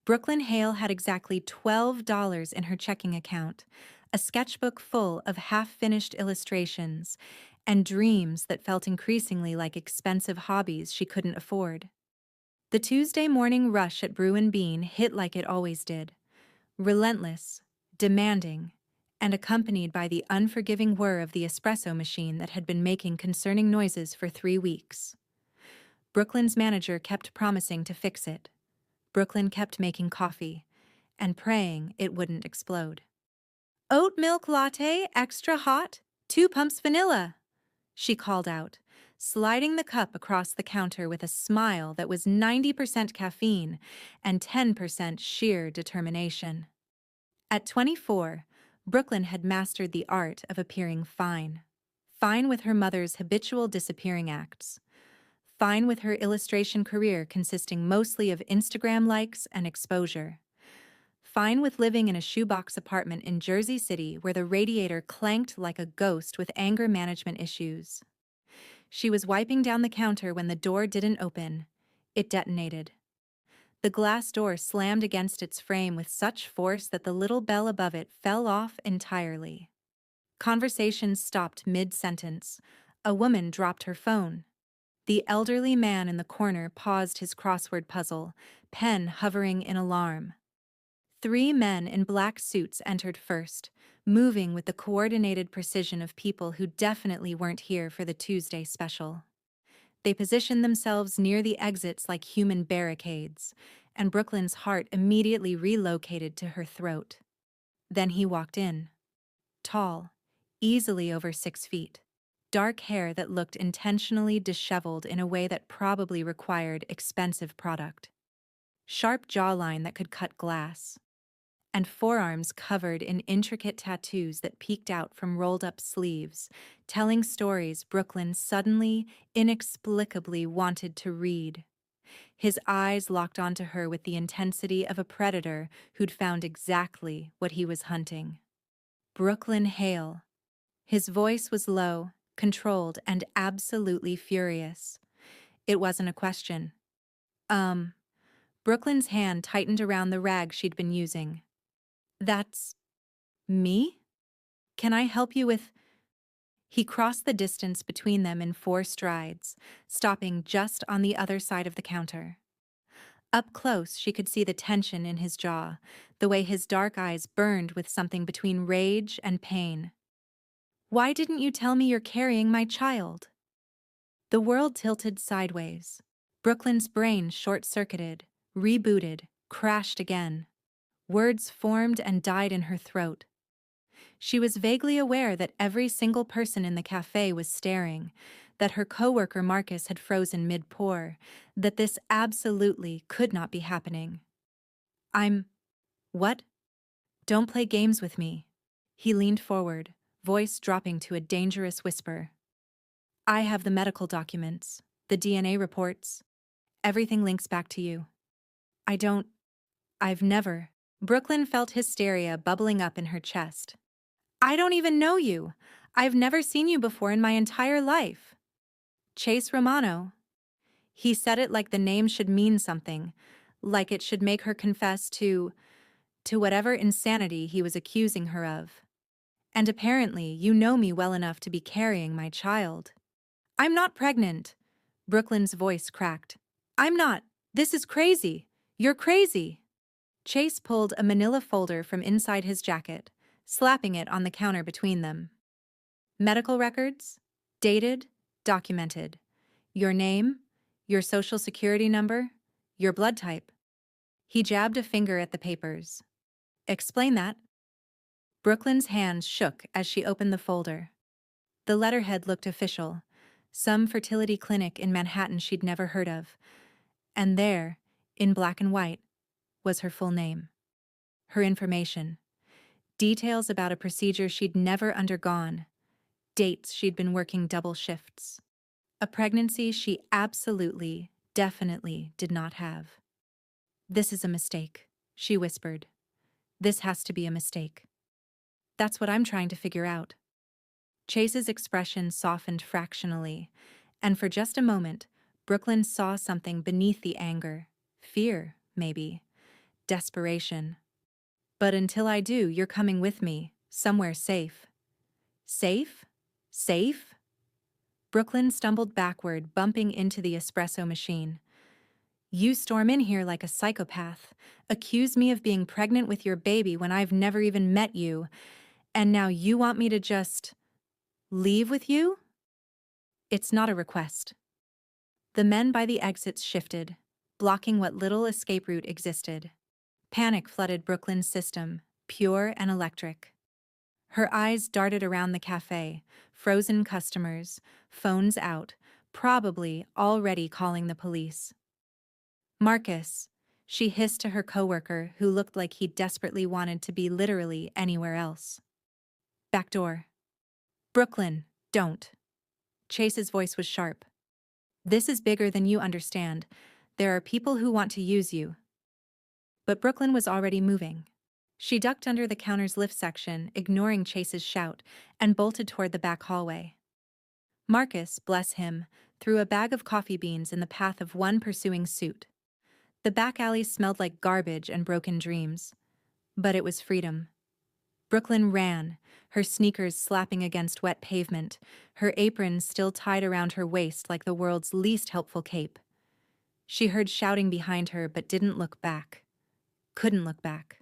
Brooklyn Hale had exactly $12 in her checking account, a sketchbook full of half-finished illustrations, and dreams that felt increasingly like expensive hobbies she couldn't afford. The Tuesday morning rush at Brew and Bean hit like it always did, relentless, demanding, and accompanied by the unforgiving whir of the espresso machine that had been making concerning noises for 3 weeks. Brooklyn's manager kept promising to fix it. Brooklyn kept making coffee, and praying it wouldn't explode. "Oat milk latte, extra hot, 2 pumps vanilla," she called out, sliding the cup across the counter with a smile that was 90% caffeine and 10% sheer determination. At 24, Brooklyn had mastered the art of appearing fine. Fine with her mother's habitual disappearing acts. Fine with her illustration career consisting mostly of Instagram likes and exposure. Fine with living in a shoebox apartment in Jersey City where the radiator clanked like a ghost with anger management issues. She was wiping down the counter when the door didn't open. It detonated. The glass door slammed against its frame with such force that the little bell above it fell off entirely. Conversations stopped mid-sentence. A woman dropped her phone. The elderly man in the corner paused his crossword puzzle, pen hovering in alarm. 3 men in black suits entered first, moving with the coordinated precision of people who definitely weren't here for the Tuesday special. They positioned themselves near the exits like human barricades, and Brooklyn's heart immediately relocated to her throat. Then he walked in. Tall, easily over 6 feet. Dark hair that looked intentionally disheveled in a way that probably required expensive product. Sharp jawline that could cut glass. And forearms covered in intricate tattoos that peeked out from rolled-up sleeves, telling stories Brooklyn suddenly, inexplicably wanted to read. His eyes locked onto her with the intensity of a predator who'd found exactly what he was hunting. Brooklyn Hale. His voice was low, controlled, and absolutely furious. It wasn't a question. Brooklyn's hand tightened around the rag she'd been using. "That's me? Can I help you with—" He crossed the distance between them in 4 strides, stopping just on the other side of the counter. Up close, she could see the tension in his jaw, the way his dark eyes burned with something between rage and pain. "Why didn't you tell me you're carrying my child?" The world tilted sideways. Brooklyn's brain short-circuited, rebooted, crashed again. Words formed and died in her throat. She was vaguely aware that every single person in the cafe was staring, that her coworker Marcus had frozen mid-pour, that this absolutely could not be happening. What? Don't play games with me." He leaned forward, voice dropping to a dangerous whisper. "I have the medical documents, the DNA reports. Everything links back to you. I've never." Brooklyn felt hysteria bubbling up in her chest. "I don't even know you. I've never seen you before in my entire life." "Chase Romano." He said it like the name should mean something, like it should make her confess to whatever insanity he was accusing her of. "And apparently you know me well enough to be carrying my child." "I'm not pregnant." Brooklyn's voice cracked. "I'm not. This is crazy. You're crazy." Chase pulled a manila folder from inside his jacket, slapping it on the counter between them. "Medical records? Dated? Documented. Your name? Your social security number? Your blood type." He jabbed a finger at the papers. "Explain that." Brooklyn's hands shook as she opened the folder. The letterhead looked official, some fertility clinic in Manhattan she'd never heard of. And there, in black and white, was her full name. Her information. Details about a procedure she'd never undergone. Dates she'd been working double shifts. A pregnancy she absolutely, definitely did not have. "This is a mistake," she whispered. "This has to be a mistake." "That's what I'm trying to figure out." Chase's expression softened fractionally, and for just a moment, Brooklyn saw something beneath the anger. Fear, maybe. desperation. But until I do, you're coming with me, somewhere safe. Safe? Safe? Brooklyn stumbled backward, bumping into the espresso machine. You storm in here like a psychopath, accuse me of being pregnant with your baby when I've never even met you, and now you want me to just leave with you? It's not a request. The men by the exits shifted, blocking what little escape route existed. Panic flooded Brooklyn's system, pure and electric. Her eyes darted around the cafe, frozen customers, phones out, probably already calling the police. Marcus, she hissed to her coworker who looked like he desperately wanted to be literally anywhere else. Back door. Brooklyn, don't. Chase's voice was sharp. This is bigger than you understand. There are people who want to use you. But Brooklyn was already moving. She ducked under the counter's lift section, ignoring Chase's shout, and bolted toward the back hallway. Marcus, bless him, threw a bag of coffee beans in the path of one pursuing suit. The back alley smelled like garbage and broken dreams. But it was freedom. Brooklyn ran, her sneakers slapping against wet pavement, her apron still tied around her waist like the world's least helpful cape. She heard shouting behind her but didn't look back. Couldn't look back.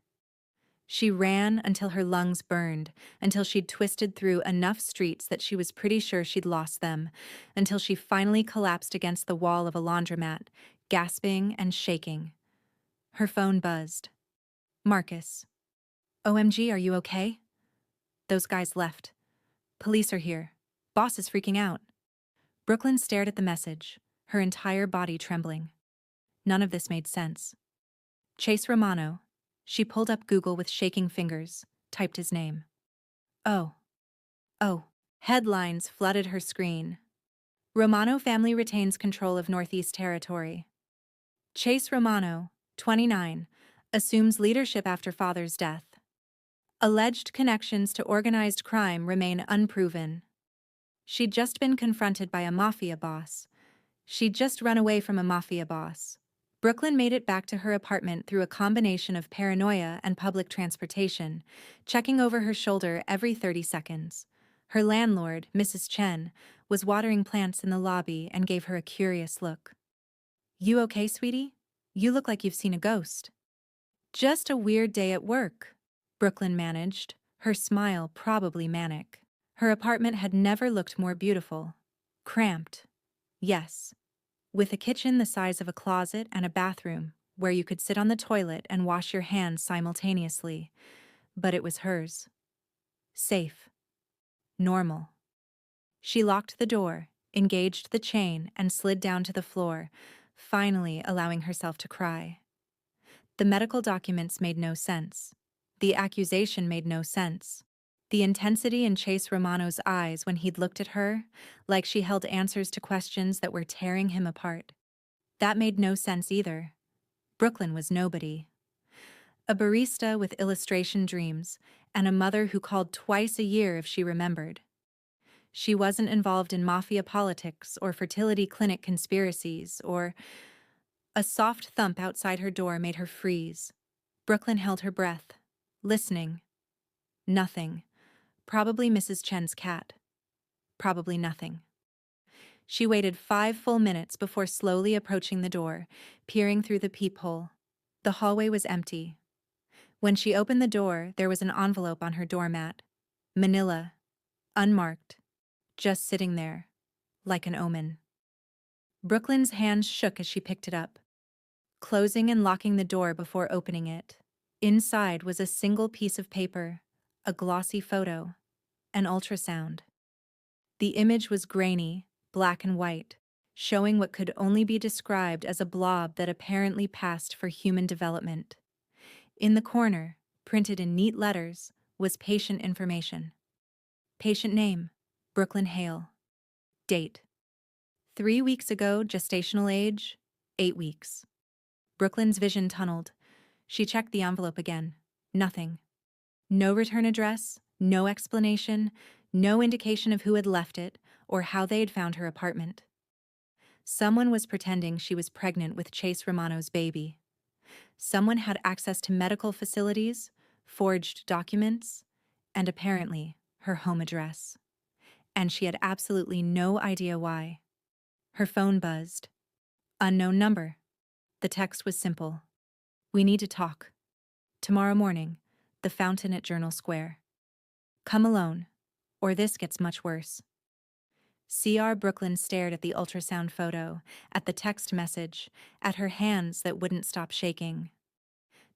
She ran until her lungs burned, until she'd twisted through enough streets that she was pretty sure she'd lost them, until she finally collapsed against the wall of a laundromat, gasping and shaking. Her phone buzzed. Marcus. OMG, are you okay? Those guys left. Police are here. Boss is freaking out. Brooklyn stared at the message, her entire body trembling. None of this made sense. Chase Romano. She pulled up Google with shaking fingers, typed his name. Oh. Headlines flooded her screen. Romano family retains control of Northeast Territory. Chase Romano, 29, assumes leadership after father's death. Alleged connections to organized crime remain unproven. She'd just been confronted by a mafia boss. She'd just run away from a mafia boss. Brooklyn made it back to her apartment through a combination of paranoia and public transportation, checking over her shoulder every 30 seconds. Her landlord, Mrs. Chen, was watering plants in the lobby and gave her a curious look. You okay, sweetie? You look like you've seen a ghost. Just a weird day at work, Brooklyn managed, her smile probably manic. Her apartment had never looked more beautiful. Cramped. Yes. With a kitchen the size of a closet and a bathroom where you could sit on the toilet and wash your hands simultaneously. But it was hers. Safe. Normal. She locked the door, engaged the chain, and slid down to the floor, finally allowing herself to cry. The medical documents made no sense. The accusation made no sense. The intensity in Chase Romano's eyes when he'd looked at her, like she held answers to questions that were tearing him apart. That made no sense either. Brooklyn was nobody. A barista with illustration dreams, and a mother who called twice a year if she remembered. She wasn't involved in mafia politics or fertility clinic conspiracies or... A soft thump outside her door made her freeze. Brooklyn held her breath, listening. Nothing. Probably Mrs. Chen's cat. Probably nothing. She waited 5 full minutes before slowly approaching the door, peering through the peephole. The hallway was empty. When she opened the door, there was an envelope on her doormat. Manila. Unmarked. Just sitting there. Like an omen. Brooklyn's hands shook as she picked it up, closing and locking the door before opening it. Inside was a single piece of paper, a glossy photo, an ultrasound. The image was grainy, black and white, showing what could only be described as a blob that apparently passed for human development. In the corner, printed in neat letters, was patient information. Patient name, Brooklyn Hale. Date. 3 weeks ago, gestational age, 8 weeks. Brooklyn's vision tunneled. She checked the envelope again. Nothing. No return address, no explanation, no indication of who had left it or how they had found her apartment. Someone was pretending she was pregnant with Chase Romano's baby. Someone had access to medical facilities, forged documents, and apparently her home address. And she had absolutely no idea why. Her phone buzzed. Unknown number. The text was simple. We need to talk. Tomorrow morning, the fountain at Journal Square. Come alone, or this gets much worse. C.R. Brooklyn stared at the ultrasound photo, at the text message, at her hands that wouldn't stop shaking.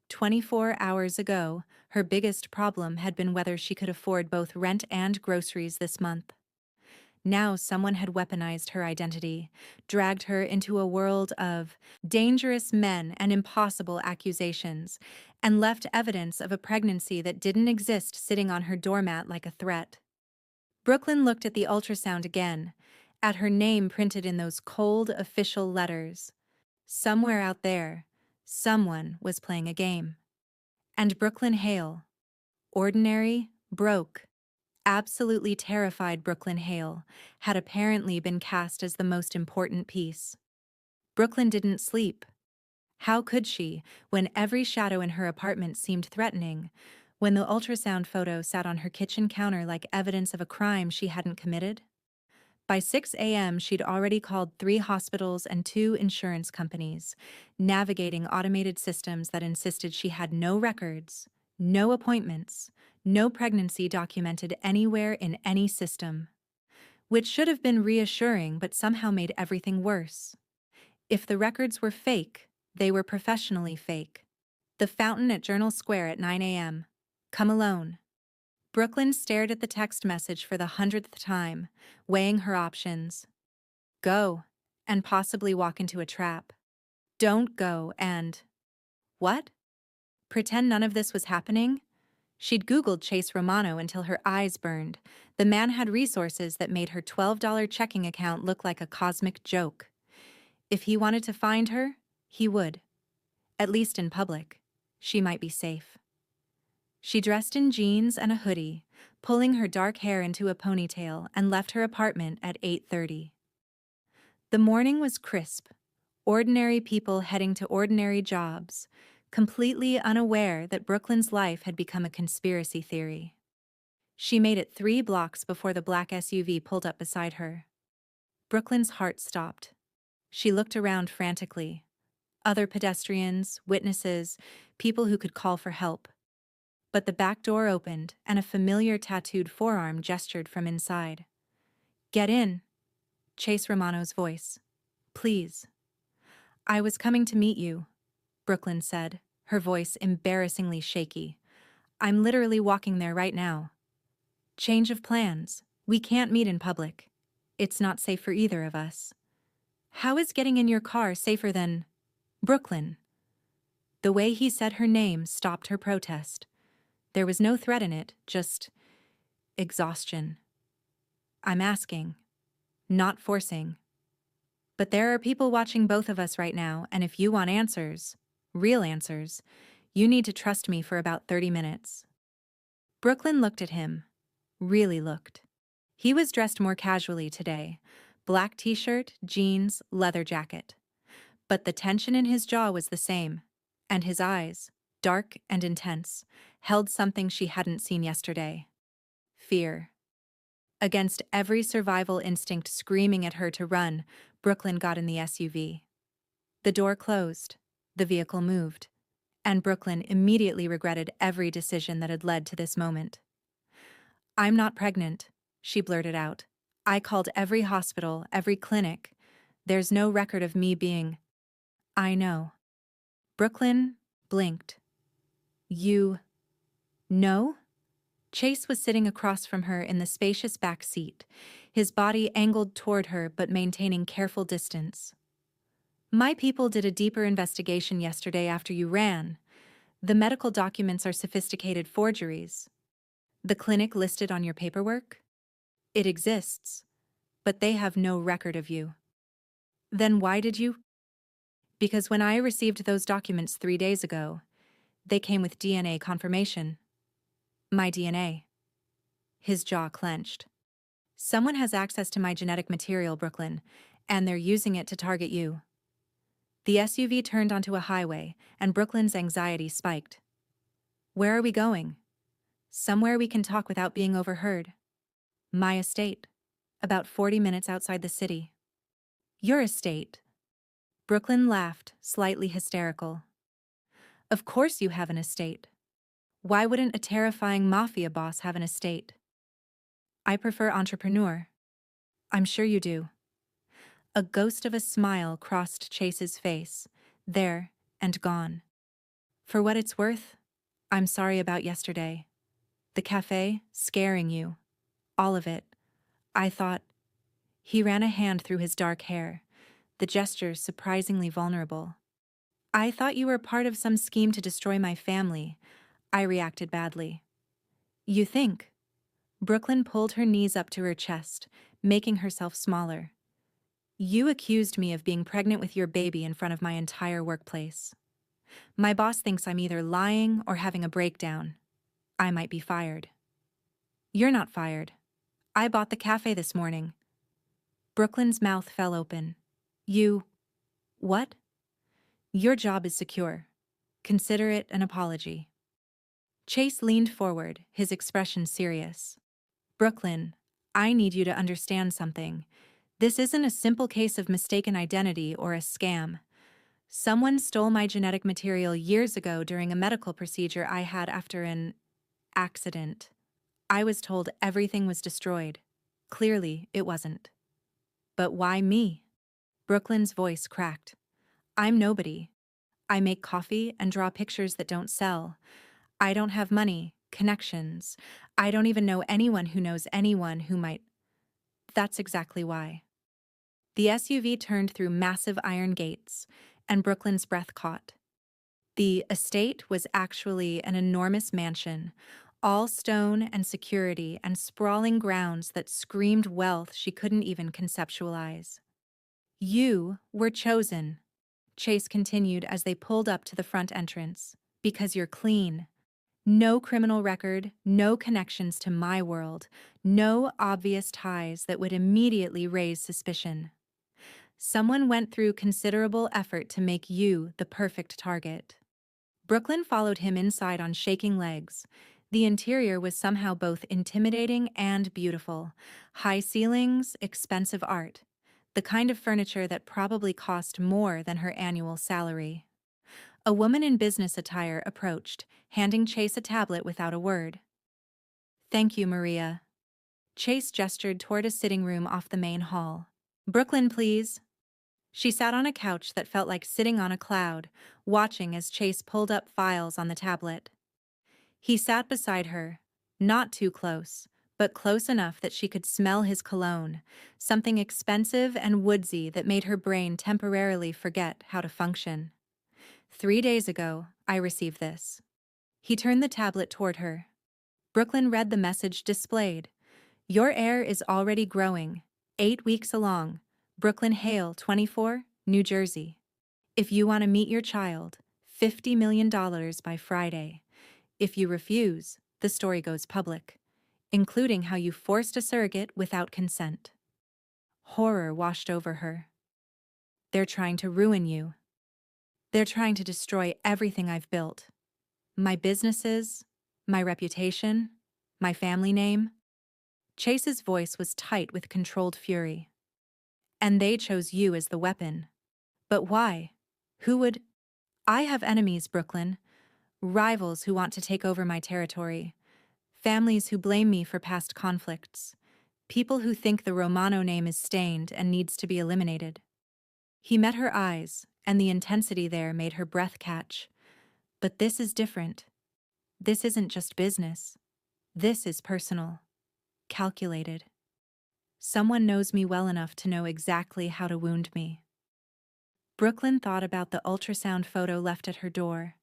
24 hours ago, her biggest problem had been whether she could afford both rent and groceries this month. Now someone had weaponized her identity, dragged her into a world of dangerous men and impossible accusations, and left evidence of a pregnancy that didn't exist sitting on her doormat like a threat. Brooklyn looked at the ultrasound again, at her name printed in those cold, official letters. Somewhere out there, someone was playing a game. And Brooklyn Hale, ordinary, broke, absolutely terrified Brooklyn Hale, had apparently been cast as the most important piece. Brooklyn didn't sleep. How could she, when every shadow in her apartment seemed threatening, when the ultrasound photo sat on her kitchen counter like evidence of a crime she hadn't committed? By 6 a.m., she'd already called 3 hospitals and 2 insurance companies, navigating automated systems that insisted she had no records, no appointments, no pregnancy documented anywhere in any system. Which should have been reassuring but somehow made everything worse. If the records were fake, they were professionally fake. The fountain at Journal Square at 9 a.m. Come alone. Brooklyn stared at the text message for the 100th time, weighing her options. Go, and possibly walk into a trap. Don't go and… What? Pretend none of this was happening? She'd Googled Chase Romano until her eyes burned. The man had resources that made her $12 checking account look like a cosmic joke. If he wanted to find her, he would. At least in public. She might be safe. She dressed in jeans and a hoodie, pulling her dark hair into a ponytail, and left her apartment at 8:30. The morning was crisp. Ordinary people heading to ordinary jobs, completely unaware that Brooklyn's life had become a conspiracy theory. She made it 3 blocks before the black SUV pulled up beside her. Brooklyn's heart stopped. She looked around frantically. Other pedestrians, witnesses, people who could call for help. But the back door opened, and a familiar tattooed forearm gestured from inside. Get in. Chase Romano's voice. Please. I was coming to meet you, Brooklyn said, her voice embarrassingly shaky. I'm literally walking there right now. Change of plans. We can't meet in public. It's not safe for either of us. How is getting in your car safer than… Brooklyn? The way he said her name stopped her protest. There was no threat in it, just exhaustion. I'm asking, not forcing. But there are people watching both of us right now, and if you want answers, real answers, you need to trust me for about 30 minutes. Brooklyn looked at him. Really looked. He was dressed more casually today. Black t-shirt, jeans, leather jacket. But the tension in his jaw was the same, and his eyes, dark and intense, held something she hadn't seen yesterday. Fear. Against every survival instinct screaming at her to run, Brooklyn got in the SUV. The door closed, the vehicle moved, and Brooklyn immediately regretted every decision that had led to this moment. I'm not pregnant, she blurted out. I called every hospital, every clinic. There's no record of me being… I know. Brooklyn blinked. You… know? Chase was sitting across from her in the spacious back seat, his body angled toward her but maintaining careful distance. My people did a deeper investigation yesterday after you ran. The medical documents are sophisticated forgeries. The clinic listed on your paperwork? It exists, but they have no record of you. Then why did you… Because when I received those documents 3 days ago, they came with DNA confirmation. My DNA. His jaw clenched. Someone has access to my genetic material, Brooklyn, and they're using it to target you. The SUV turned onto a highway, and Brooklyn's anxiety spiked. Where are we going? Somewhere we can talk without being overheard. My estate. About 40 minutes outside the city. Your estate. Brooklyn laughed, slightly hysterical. Of course you have an estate. Why wouldn't a terrifying mafia boss have an estate? I prefer entrepreneur. I'm sure you do. A ghost of a smile crossed Chase's face, there and gone. For what it's worth, I'm sorry about yesterday. The cafe, scaring you. All of it. I thought. He ran a hand through his dark hair, the gesture surprisingly vulnerable. I thought you were part of some scheme to destroy my family. I reacted badly. You think? Brooklyn pulled her knees up to her chest, making herself smaller. You accused me of being pregnant with your baby in front of my entire workplace. My boss thinks I'm either lying or having a breakdown. I might be fired. You're not fired. I bought the cafe this morning. Brooklyn's mouth fell open. You... What? Your job is secure. Consider it an apology. Chase leaned forward, his expression serious. Brooklyn, I need you to understand something. This isn't a simple case of mistaken identity or a scam. Someone stole my genetic material years ago during a medical procedure I had after an accident. I was told everything was destroyed. Clearly, it wasn't. But why me? Brooklyn's voice cracked. I'm nobody. I make coffee and draw pictures that don't sell. I don't have money, connections. I don't even know anyone who knows anyone who might. That's exactly why. The SUV turned through massive iron gates, and Brooklyn's breath caught. The estate was actually an enormous mansion, all stone and security and sprawling grounds that screamed wealth she couldn't even conceptualize. You were chosen, Chase continued as they pulled up to the front entrance, because you're clean. No criminal record, no connections to my world, no obvious ties that would immediately raise suspicion. Someone went through considerable effort to make you the perfect target. Brooklyn followed him inside on shaking legs. The interior was somehow both intimidating and beautiful. High ceilings, expensive art. The kind of furniture that probably cost more than her annual salary. A woman in business attire approached, handing Chase a tablet without a word. Thank you, Maria. Chase gestured toward a sitting room off the main hall. Brooklyn, please. She sat on a couch that felt like sitting on a cloud, watching as Chase pulled up files on the tablet. He sat beside her, not too close, but close enough that she could smell his cologne, something expensive and woodsy that made her brain temporarily forget how to function. 3 days ago, I received this. He turned the tablet toward her. Brooklyn read the message displayed. Your heir is already growing, 8 weeks along. Brooklyn Hale, 24, New Jersey. If you want to meet your child, $50 million by Friday. If you refuse, the story goes public, including how you forced a surrogate without consent. Horror washed over her. They're trying to ruin you. They're trying to destroy everything I've built. My businesses, my reputation, my family name. Chase's voice was tight with controlled fury. And they chose you as the weapon. But why? Who would? I have enemies, Brooklyn. Rivals who want to take over my territory. Families who blame me for past conflicts. People who think the Romano name is stained and needs to be eliminated. He met her eyes, and the intensity there made her breath catch. But this is different. This isn't just business. This is personal. Calculated. Someone knows me well enough to know exactly how to wound me. Brooklyn thought about the ultrasound photo left at her door,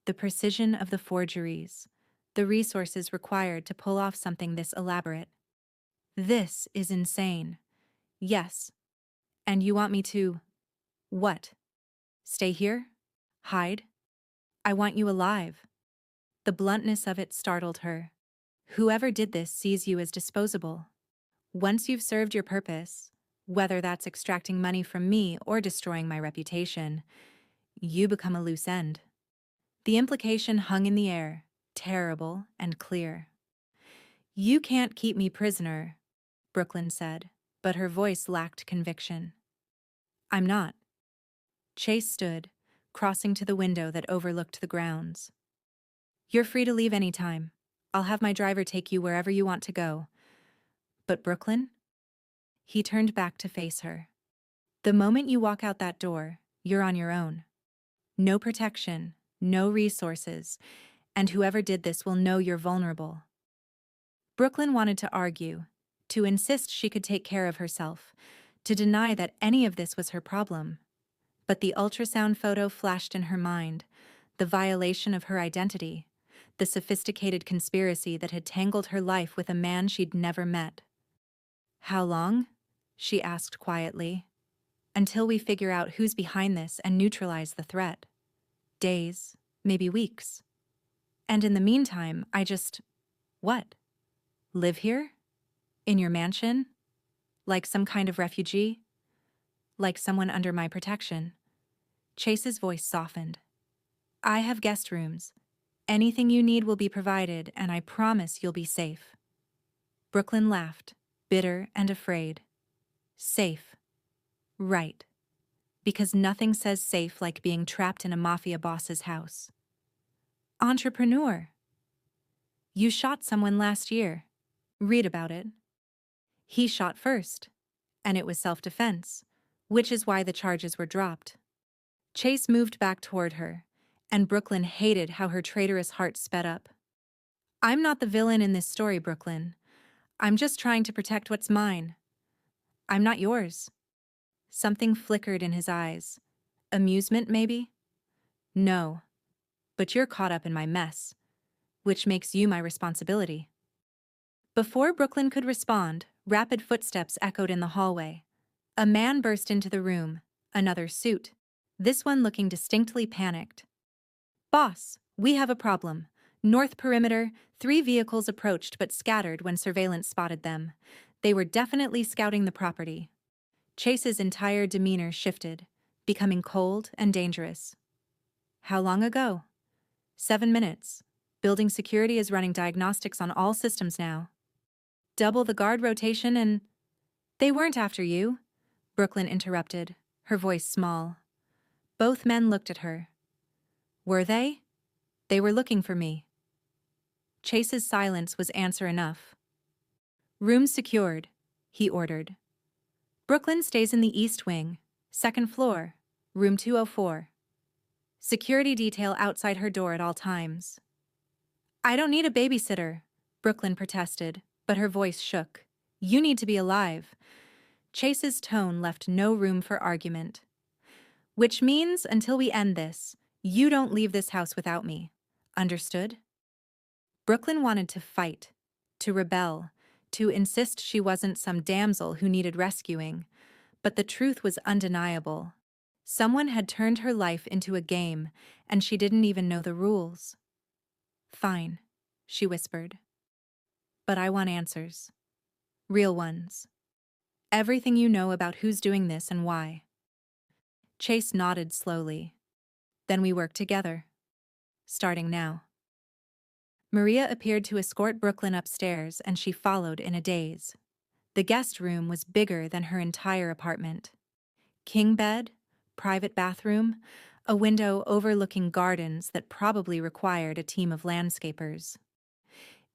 the precision of the forgeries, the resources required to pull off something this elaborate. This is insane. Yes. And you want me to... What? Stay here? Hide? I want you alive. The bluntness of it startled her. Whoever did this sees you as disposable. Once you've served your purpose, whether that's extracting money from me or destroying my reputation. You become a loose end. The implication hung in the air, terrible and clear. You can't keep me prisoner, Brooklyn said, but her voice lacked conviction. I'm not. Chase stood, crossing to the window that overlooked the grounds. You're free to leave any time. I'll have my driver take you wherever you want to go. But Brooklyn? He turned back to face her. The moment you walk out that door, you're on your own. No protection, no resources, and whoever did this will know you're vulnerable. Brooklyn wanted to argue, to insist she could take care of herself, to deny that any of this was her problem. But the ultrasound photo flashed in her mind, the violation of her identity, the sophisticated conspiracy that had tangled her life with a man she'd never met. How long? She asked quietly. Until we figure out who's behind this and neutralize the threat. Days, maybe weeks. And in the meantime, what? Live here? In your mansion? Like some kind of refugee? Like someone under my protection? Chase's voice softened. I have guest rooms. Anything you need will be provided, and I promise you'll be safe. Brooklyn laughed, bitter and afraid. Safe. Right. Because nothing says safe like being trapped in a mafia boss's house. Entrepreneur. You shot someone last year. Read about it. He shot first, and it was self-defense, which is why the charges were dropped. Chase moved back toward her, and Brooklyn hated how her traitorous heart sped up. I'm not the villain in this story, Brooklyn. I'm just trying to protect what's mine. I'm not yours. Something flickered in his eyes. Amusement, maybe? No. But you're caught up in my mess, which makes you my responsibility. Before Brooklyn could respond, rapid footsteps echoed in the hallway. A man burst into the room, another suit, this one looking distinctly panicked. Boss, we have a problem. North perimeter, 3 vehicles approached but scattered when surveillance spotted them. They were definitely scouting the property. Chase's entire demeanor shifted, becoming cold and dangerous. How long ago? 7 minutes. Building security is running diagnostics on all systems now. Double the guard rotation and... They weren't after you, Brooklyn interrupted, her voice small. Both men looked at her. Were they? They were looking for me. Chase's silence was answer enough. Room secured, he ordered. Brooklyn stays in the East Wing, 2nd floor, room 204. Security detail outside her door at all times. I don't need a babysitter, Brooklyn protested, but her voice shook. You need to be alive. Chase's tone left no room for argument. Which means, until we end this, you don't leave this house without me. Understood? Brooklyn wanted to fight, to rebel, to insist she wasn't some damsel who needed rescuing, but the truth was undeniable. Someone had turned her life into a game, and she didn't even know the rules. Fine, she whispered. But I want answers. Real ones. Everything you know about who's doing this and why. Chase nodded slowly. Then we work together. Starting now. Maria appeared to escort Brooklyn upstairs, and she followed in a daze. The guest room was bigger than her entire apartment. King bed, private bathroom, a window overlooking gardens that probably required a team of landscapers.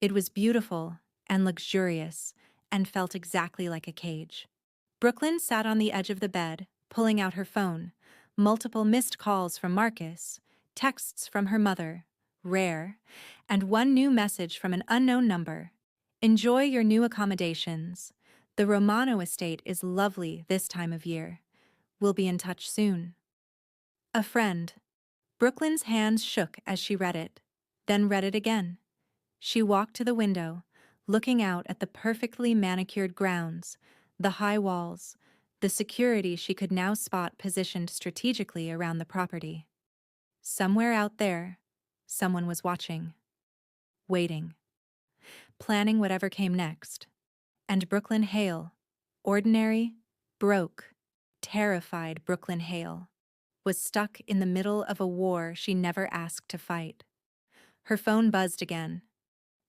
It was beautiful and luxurious and felt exactly like a cage. Brooklyn sat on the edge of the bed, pulling out her phone. Multiple missed calls from Marcus, texts from her mother, rare, and one new message from an unknown number. Enjoy your new accommodations. The Romano estate is lovely this time of year. We'll be in touch soon. A friend. Brooklyn's hands shook as she read it, then read it again. She walked to the window, looking out at the perfectly manicured grounds, the high walls, the security she could now spot positioned strategically around the property. Somewhere out there, someone was watching, waiting, planning whatever came next. And Brooklyn Hale, ordinary, broke, terrified Brooklyn Hale was stuck in the middle of a war she never asked to fight. Her phone buzzed again.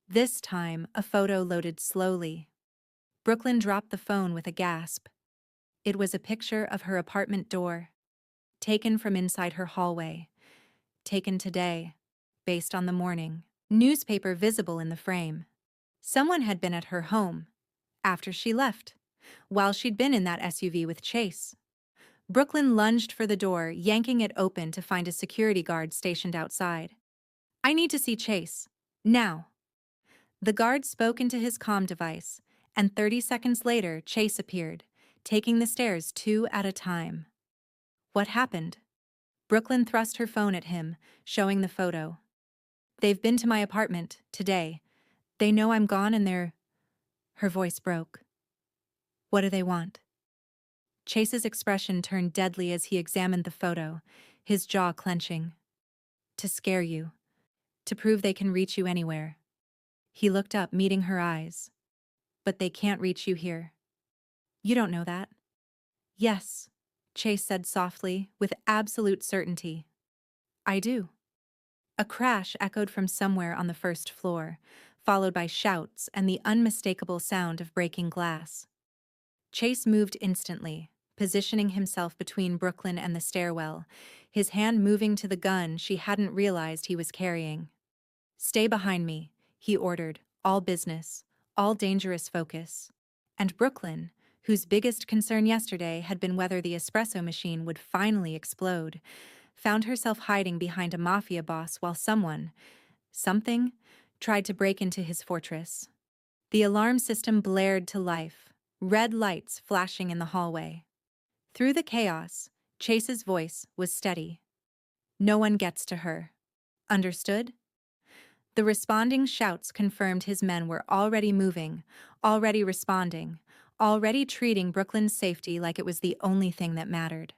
This time, a photo loaded slowly. Brooklyn dropped the phone with a gasp. It was a picture of her apartment door, taken from inside her hallway, taken today, based on the morning newspaper visible in the frame. Someone had been at her home, after she left, while she'd been in that SUV with Chase. Brooklyn lunged for the door, yanking it open to find a security guard stationed outside. "I need to see Chase. Now." The guard spoke into his comm device, and 30 seconds later, Chase appeared, taking the stairs 2 at a time. "What happened?" Brooklyn thrust her phone at him, showing the photo. "They've been to my apartment, today. They know I'm gone and they're—" Her voice broke. "What do they want?" Chase's expression turned deadly as he examined the photo, his jaw clenching. "To scare you. To prove they can reach you anywhere." He looked up, meeting her eyes. "But they can't reach you here." "You don't know that." "Yes," Chase said softly, with absolute certainty. "I do." A crash echoed from somewhere on the first floor, followed by shouts and the unmistakable sound of breaking glass. Chase moved instantly, positioning himself between Brooklyn and the stairwell, his hand moving to the gun she hadn't realized he was carrying. "Stay behind me," he ordered, all business, all dangerous focus. And Brooklyn, whose biggest concern yesterday had been whether the espresso machine would finally explode, found herself hiding behind a Mafia boss while something, tried to break into his fortress. The alarm system blared to life, red lights flashing in the hallway. Through the chaos, Chase's voice was steady. "No one gets to her. Understood?" The responding shouts confirmed his men were already moving, already responding, already treating Brooklyn's safety like it was the only thing that mattered.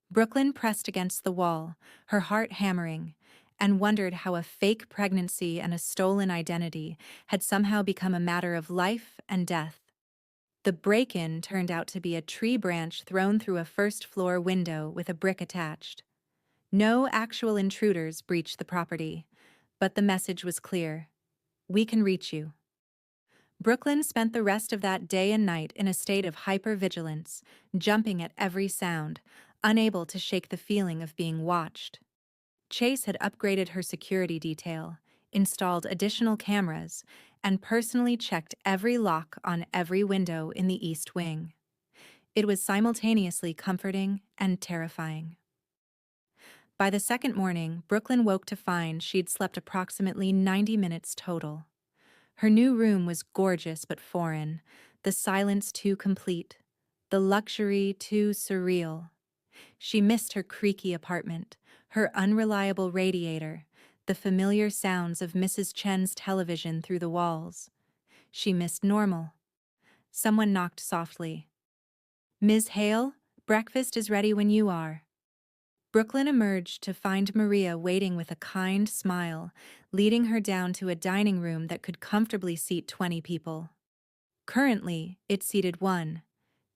Brooklyn pressed against the wall, her heart hammering, and wondered how a fake pregnancy and a stolen identity had somehow become a matter of life and death. The break-in turned out to be a tree branch thrown through a first-floor window with a brick attached. No actual intruders breached the property, but the message was clear: "We can reach you." Brooklyn spent the rest of that day and night in a state of hypervigilance, jumping at every sound, unable to shake the feeling of being watched. Chase had upgraded her security detail, installed additional cameras, and personally checked every lock on every window in the East Wing. It was simultaneously comforting and terrifying. By the second morning, Brooklyn woke to find she'd slept approximately 90 minutes total. Her new room was gorgeous but foreign, the silence too complete, the luxury too surreal. She missed her creaky apartment, her unreliable radiator, the familiar sounds of Mrs. Chen's television through the walls. She missed normal. Someone knocked softly. "Ms. Hale, breakfast is ready when you are." Brooklyn emerged to find Maria waiting with a kind smile, leading her down to a dining room that could comfortably seat 20 people. Currently, it seated one,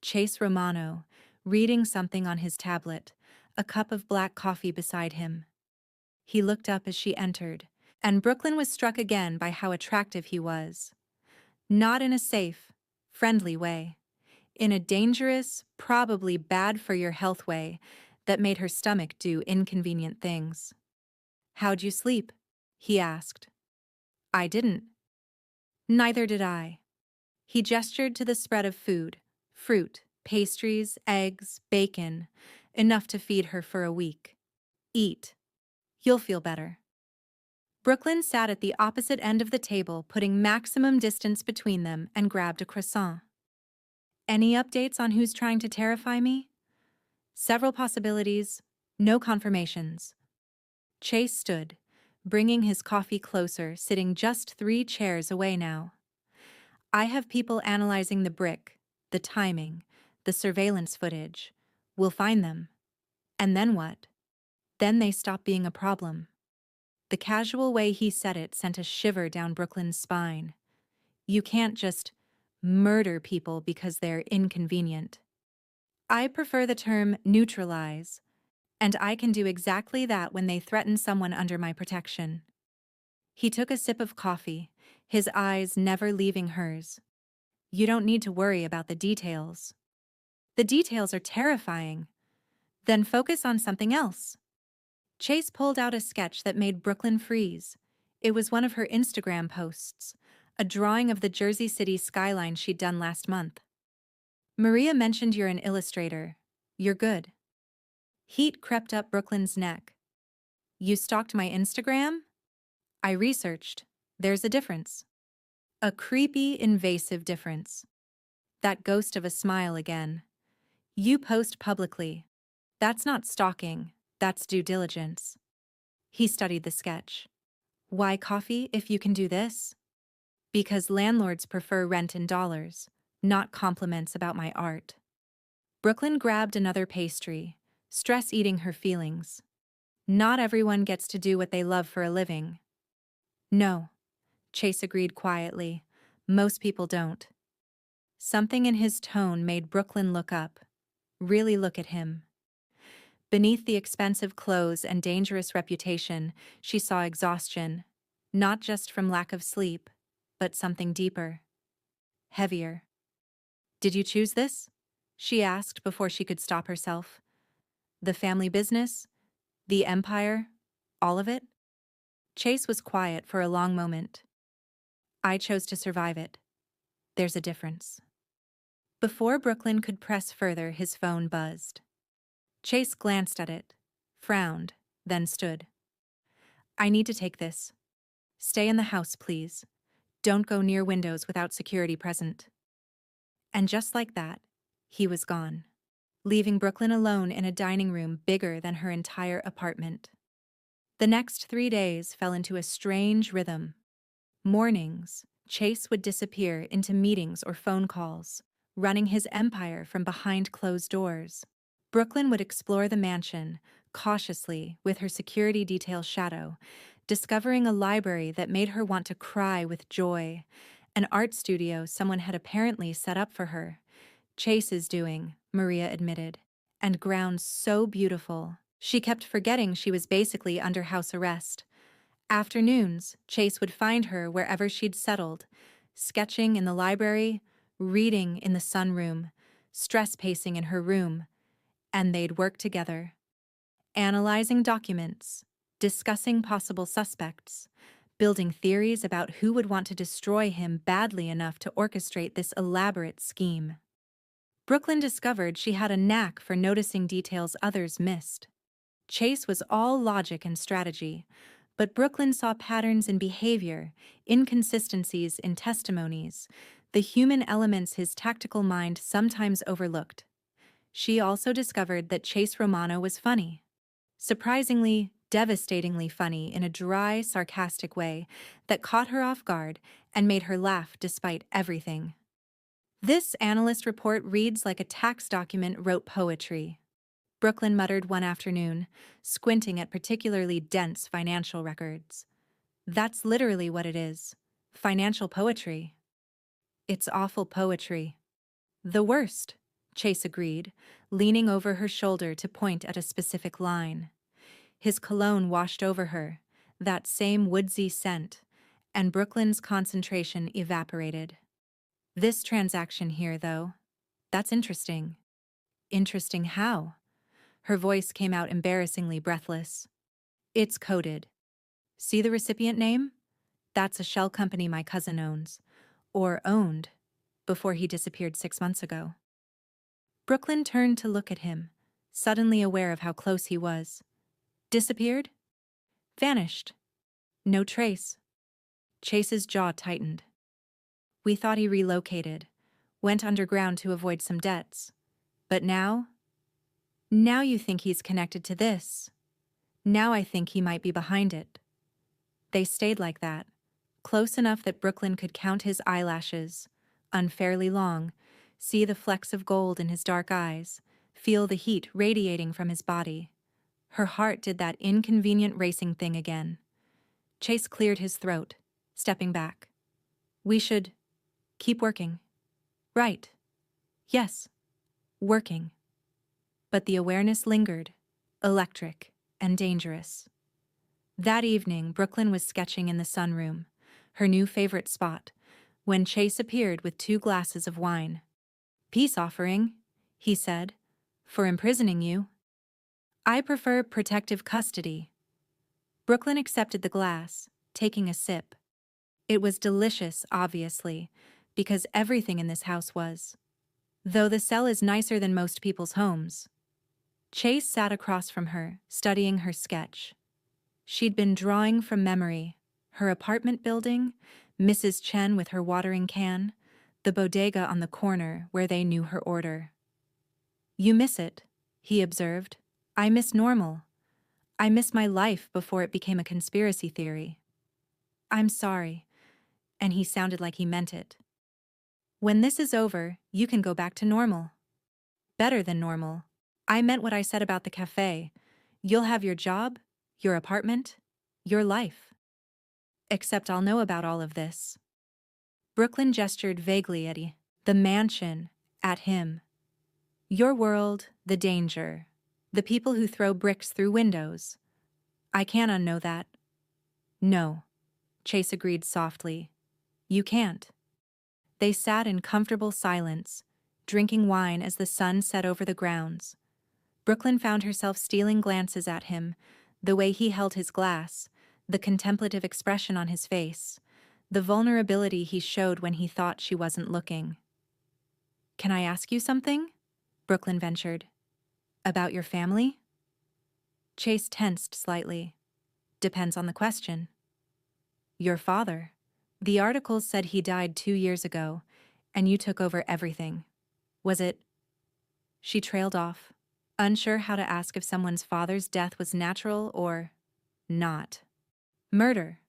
Chase Romano, reading something on his tablet, a cup of black coffee beside him. He looked up as she entered, and Brooklyn was struck again by how attractive he was. Not in a safe, friendly way. In a dangerous, probably bad for your health way that made her stomach do inconvenient things. "How'd you sleep?" he asked. "I didn't." "Neither did I." He gestured to the spread of food, fruit, pastries, eggs, bacon, enough to feed her for a week. "Eat. You'll feel better." Brooklyn sat at the opposite end of the table, putting maximum distance between them, and grabbed a croissant. "Any updates on who's trying to terrify me?" "Several possibilities, no confirmations." Chase stood, bringing his coffee closer, sitting just 3 chairs away now. "I have people analyzing the brick, the timing, the surveillance footage. We'll find them. And then what? Then they stop being a problem." The casual way he said it sent a shiver down Brooklyn's spine. You can't just murder people because they're inconvenient. I prefer the term neutralize, and I can do exactly that when they threaten someone under my protection. He took a sip of coffee, his eyes never leaving hers. You don't need to worry about the details. The details are terrifying. Then focus on something else. Chase pulled out a sketch that made Brooklyn freeze. It was one of her Instagram posts, a drawing of the Jersey City skyline she'd done last month. Maria mentioned you're an illustrator. You're good. Heat crept up Brooklyn's neck. You stalked my Instagram? I researched. There's a difference. A creepy, invasive difference. That ghost of a smile again. You post publicly. That's not stalking, that's due diligence. He studied the sketch. Why coffee if you can do this? Because landlords prefer rent in dollars, not compliments about my art. Brooklyn grabbed another pastry, stress eating her feelings. Not everyone gets to do what they love for a living. No, Chase agreed quietly. Most people don't. Something in his tone made Brooklyn look up. Really look at him. Beneath the expensive clothes and dangerous reputation, she saw exhaustion, not just from lack of sleep, but something deeper. Heavier. Did you choose this? She asked before she could stop herself. The family business? The empire? All of it? Chase was quiet for a long moment. I chose to survive it. There's a difference. Before Brooklyn could press further, his phone buzzed. Chase glanced at it, frowned, then stood. I need to take this. Stay in the house, please. Don't go near windows without security present. And just like that, he was gone, leaving Brooklyn alone in a dining room bigger than her entire apartment. The next 3 days fell into a strange rhythm. Mornings, Chase would disappear into meetings or phone calls, running his empire from behind closed doors. Brooklyn would explore the mansion, cautiously, with her security detail shadow, discovering a library that made her want to cry with joy, an art studio someone had apparently set up for her. Chase's doing, Maria admitted, and grounds so beautiful. She kept forgetting she was basically under house arrest. Afternoons, Chase would find her wherever she'd settled, sketching in the library, reading in the sunroom, stress pacing in her room, and they'd work together, analyzing documents, discussing possible suspects, building theories about who would want to destroy him badly enough to orchestrate this elaborate scheme. Brooklyn discovered she had a knack for noticing details others missed. Chase was all logic and strategy, but Brooklyn saw patterns in behavior, inconsistencies in testimonies, the human elements his tactical mind sometimes overlooked. She also discovered that Chase Romano was funny. Surprisingly, devastatingly funny in a dry, sarcastic way that caught her off guard and made her laugh despite everything. This analyst report reads like a tax document wrote poetry, Brooklyn muttered one afternoon, squinting at particularly dense financial records. That's literally what it is. Financial poetry. It's awful poetry. The worst, Chase agreed, leaning over her shoulder to point at a specific line. His cologne washed over her, that same woodsy scent, and Brooklyn's concentration evaporated. This transaction here, though, that's interesting. Interesting how? Her voice came out embarrassingly breathless. It's coded. See the recipient name? That's a shell company my cousin owns, or owned, before he disappeared 6 months ago. Brooklyn turned to look at him, suddenly aware of how close he was. Disappeared? Vanished. No trace. Chase's jaw tightened. We thought he relocated, went underground to avoid some debts. But now? Now you think he's connected to this. Now I think he might be behind it. They stayed like that, close enough that Brooklyn could count his eyelashes, unfairly long, see the flecks of gold in his dark eyes, feel the heat radiating from his body. Her heart did that inconvenient racing thing again. Chase cleared his throat, stepping back. We should keep working. Right. Yes. Working. But the awareness lingered, electric and dangerous. That evening, Brooklyn was sketching in the sunroom, her new favorite spot, when Chase appeared with 2 glasses of wine. "Peace offering," he said, "for imprisoning you." "I prefer protective custody." Brooklyn accepted the glass, taking a sip. It was delicious, obviously, because everything in this house was. Though the cell is nicer than most people's homes. Chase sat across from her, studying her sketch. She'd been drawing from memory, her apartment building, Mrs. Chen with her watering can, the bodega on the corner where they knew her order. "You miss it," he observed. "I miss normal. I miss my life before it became a conspiracy theory." "I'm sorry," and he sounded like he meant it. "When this is over, you can go back to normal. Better than normal. I meant what I said about the cafe. You'll have your job, your apartment, your life. Except I'll know about all of this." Brooklyn gestured vaguely at the mansion, at him. "Your world, the danger, the people who throw bricks through windows. I can't unknow that." "No," Chase agreed softly. "You can't." They sat in comfortable silence, drinking wine as the sun set over the grounds. Brooklyn found herself stealing glances at him, the way he held his glass, the contemplative expression on his face, the vulnerability he showed when he thought she wasn't looking. "Can I ask you something?" Brooklyn ventured. "About your family?" Chase tensed slightly. "Depends on the question." "Your father. The articles said he died 2 years ago, and you took over everything. Was it—" She trailed off, unsure how to ask if someone's father's death was natural or not. "Murder,"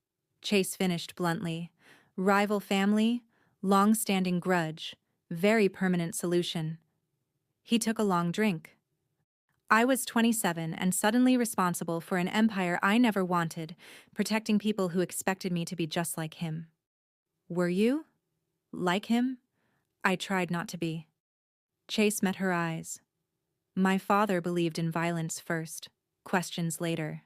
Chase finished bluntly. "Rival family, long-standing grudge, very permanent solution." He took a long drink. "I was 27 and suddenly responsible for an empire I never wanted, protecting people who expected me to be just like him." "Were you? Like him?" "I tried not to be." Chase met her eyes. "My father believed in violence first, questions later.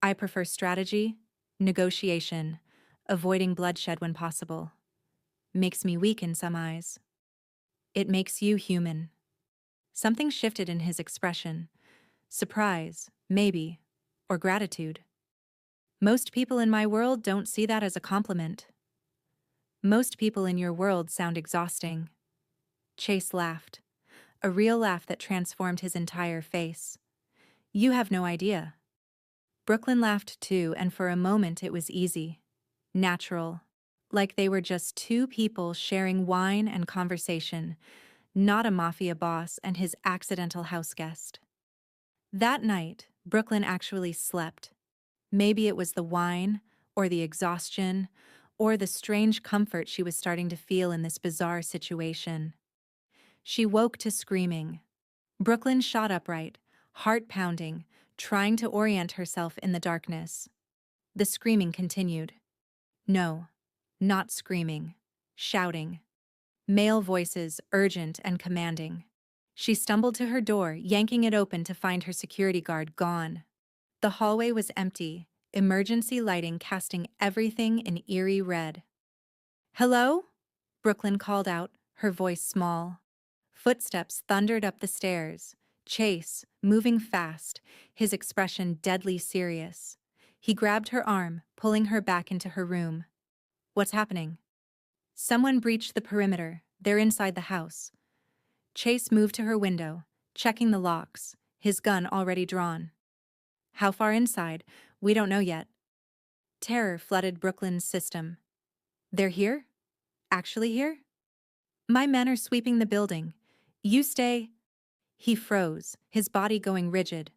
I prefer strategy, negotiation, avoiding bloodshed when possible. Makes me weak in some eyes." "It makes you human." Something shifted in his expression. Surprise, maybe, or gratitude. "Most people in my world don't see that as a compliment." "Most people in your world sound exhausting." Chase laughed, a real laugh that transformed his entire face. "You have no idea." Brooklyn laughed too, and for a moment it was easy, natural, like they were just 2 people sharing wine and conversation, not a mafia boss and his accidental house guest. That night, Brooklyn actually slept. Maybe it was the wine, or the exhaustion, or the strange comfort she was starting to feel in this bizarre situation. She woke to screaming. Brooklyn shot upright, heart pounding, trying to orient herself in the darkness. The screaming continued. No, not screaming, shouting. Male voices, urgent and commanding. She stumbled to her door, yanking it open to find her security guard gone. The hallway was empty, emergency lighting casting everything in eerie red. "Hello?" Brooklyn called out, her voice small. Footsteps thundered up the stairs. Chase, moving fast, his expression deadly serious. He grabbed her arm, pulling her back into her room. "What's happening?" "Someone breached the perimeter. They're inside the house." Chase moved to her window, checking the locks, his gun already drawn. "How far inside? We don't know yet." Terror flooded Brooklyn's system. "They're here? Actually here?" "My men are sweeping the building. You stay—" He froze, his body going rigid.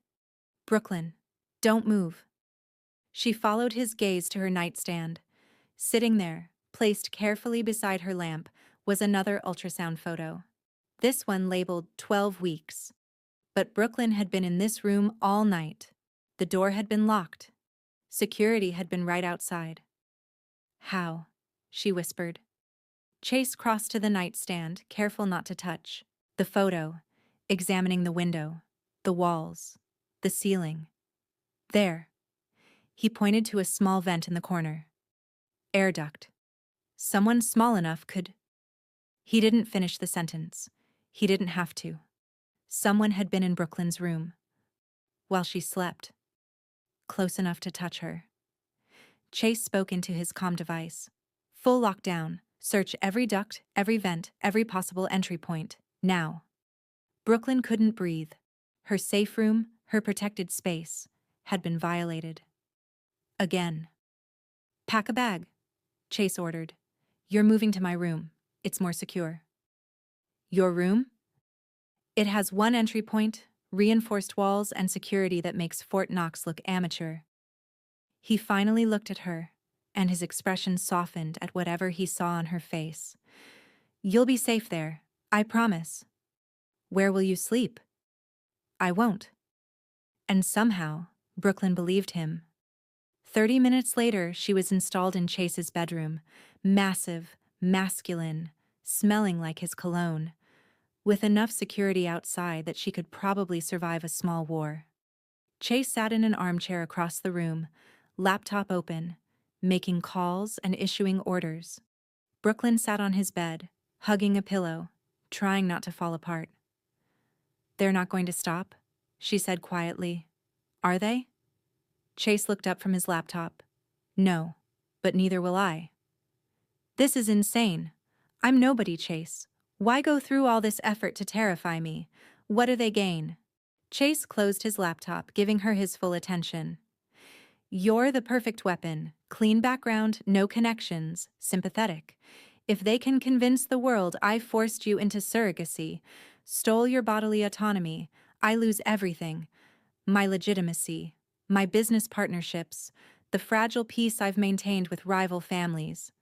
"Brooklyn, don't move." She followed his gaze to her nightstand. Sitting there, placed carefully beside her lamp, was another ultrasound photo. This one labeled 12 weeks. But Brooklyn had been in this room all night. The door had been locked. Security had been right outside. "How?" she whispered. Chase crossed to the nightstand, careful not to touch. The photo, examining the window. The walls. The ceiling. There. He pointed to a small vent in the corner. Air duct. Someone small enough could. He didn't finish the sentence. He didn't have to. Someone had been in Brooklyn's room. While she slept. Close enough to touch her. Chase spoke into his comm device. Full lockdown. Search every duct, every vent, every possible entry point. Now. Brooklyn couldn't breathe. Her safe room, her protected space, had been violated. Again. Pack a bag, Chase ordered. You're moving to my room. It's more secure. Your room? It has one entry point, reinforced walls, and security that makes Fort Knox look amateur. He finally looked at her, and his expression softened at whatever he saw on her face. You'll be safe there, I promise. Where will you sleep? I won't. And somehow, Brooklyn believed him. 30 minutes later, she was installed in Chase's bedroom, massive, masculine, smelling like his cologne, with enough security outside that she could probably survive a small war. Chase sat in an armchair across the room, laptop open, making calls and issuing orders. Brooklyn sat on his bed, hugging a pillow, trying not to fall apart. They're not going to stop, she said quietly. Are they? Chase looked up from his laptop. No, but neither will I. This is insane. I'm nobody, Chase. Why go through all this effort to terrify me? What do they gain? Chase closed his laptop, giving her his full attention. You're the perfect weapon. Clean background, no connections, sympathetic. If they can convince the world I forced you into surrogacy, stole your bodily autonomy, I lose everything. My legitimacy, my business partnerships, the fragile peace I've maintained with rival families.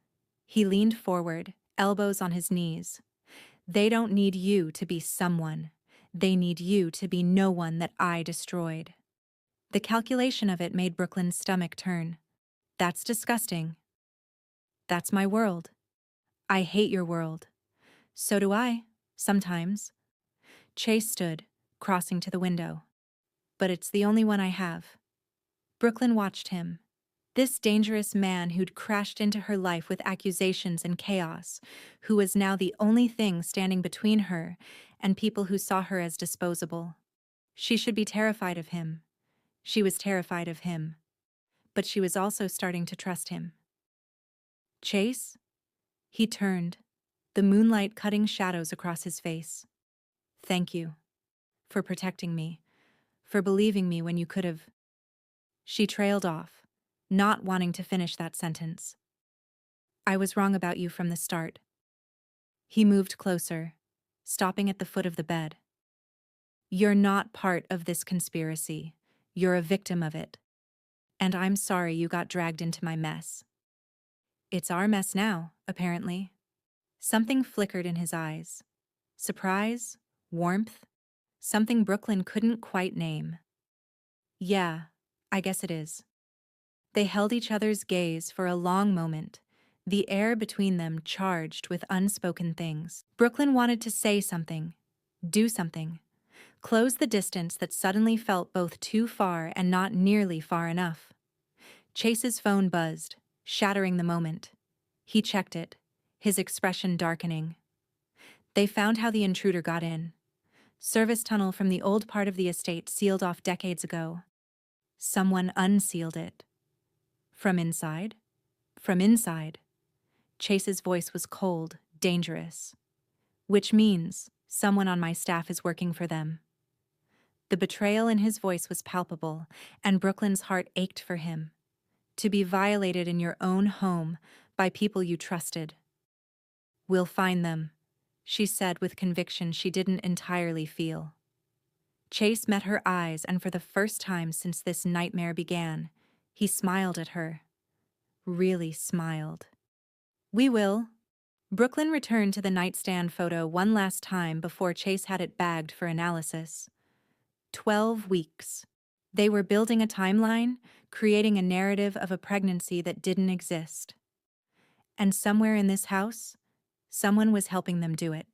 He leaned forward, elbows on his knees. They don't need you to be someone. They need you to be no one that I destroyed. The calculation of it made Brooklyn's stomach turn. That's disgusting. That's my world. I hate your world. So do I, sometimes. Chase stood, crossing to the window. But it's the only one I have. Brooklyn watched him. This dangerous man who'd crashed into her life with accusations and chaos, who was now the only thing standing between her and people who saw her as disposable. She should be terrified of him. She was terrified of him. But she was also starting to trust him. Chase? He turned, the moonlight cutting shadows across his face. Thank you. For protecting me. For believing me when you could have. She trailed off, not wanting to finish that sentence. I was wrong about you from the start. He moved closer, stopping at the foot of the bed. You're not part of this conspiracy. You're a victim of it. And I'm sorry you got dragged into my mess. It's our mess now, apparently. Something flickered in his eyes. Surprise? Warmth? Something Brooklyn couldn't quite name. Yeah, I guess it is. They held each other's gaze for a long moment, the air between them charged with unspoken things. Brooklyn wanted to say something, do something, close the distance that suddenly felt both too far and not nearly far enough. Chase's phone buzzed, shattering the moment. He checked it, his expression darkening. They found how the intruder got in. Service tunnel from the old part of the estate sealed off decades ago. Someone unsealed it. From inside? From inside. Chase's voice was cold, dangerous. Which means someone on my staff is working for them. The betrayal in his voice was palpable, and Brooklyn's heart ached for him. To be violated in your own home by people you trusted. We'll find them, she said with conviction she didn't entirely feel. Chase met her eyes, and for the first time since this nightmare began, he smiled at her. Really smiled. We will. Brooklyn returned to the nightstand photo one last time before Chase had it bagged for analysis. 12 weeks. They were building a timeline, creating a narrative of a pregnancy that didn't exist. And somewhere in this house, someone was helping them do it.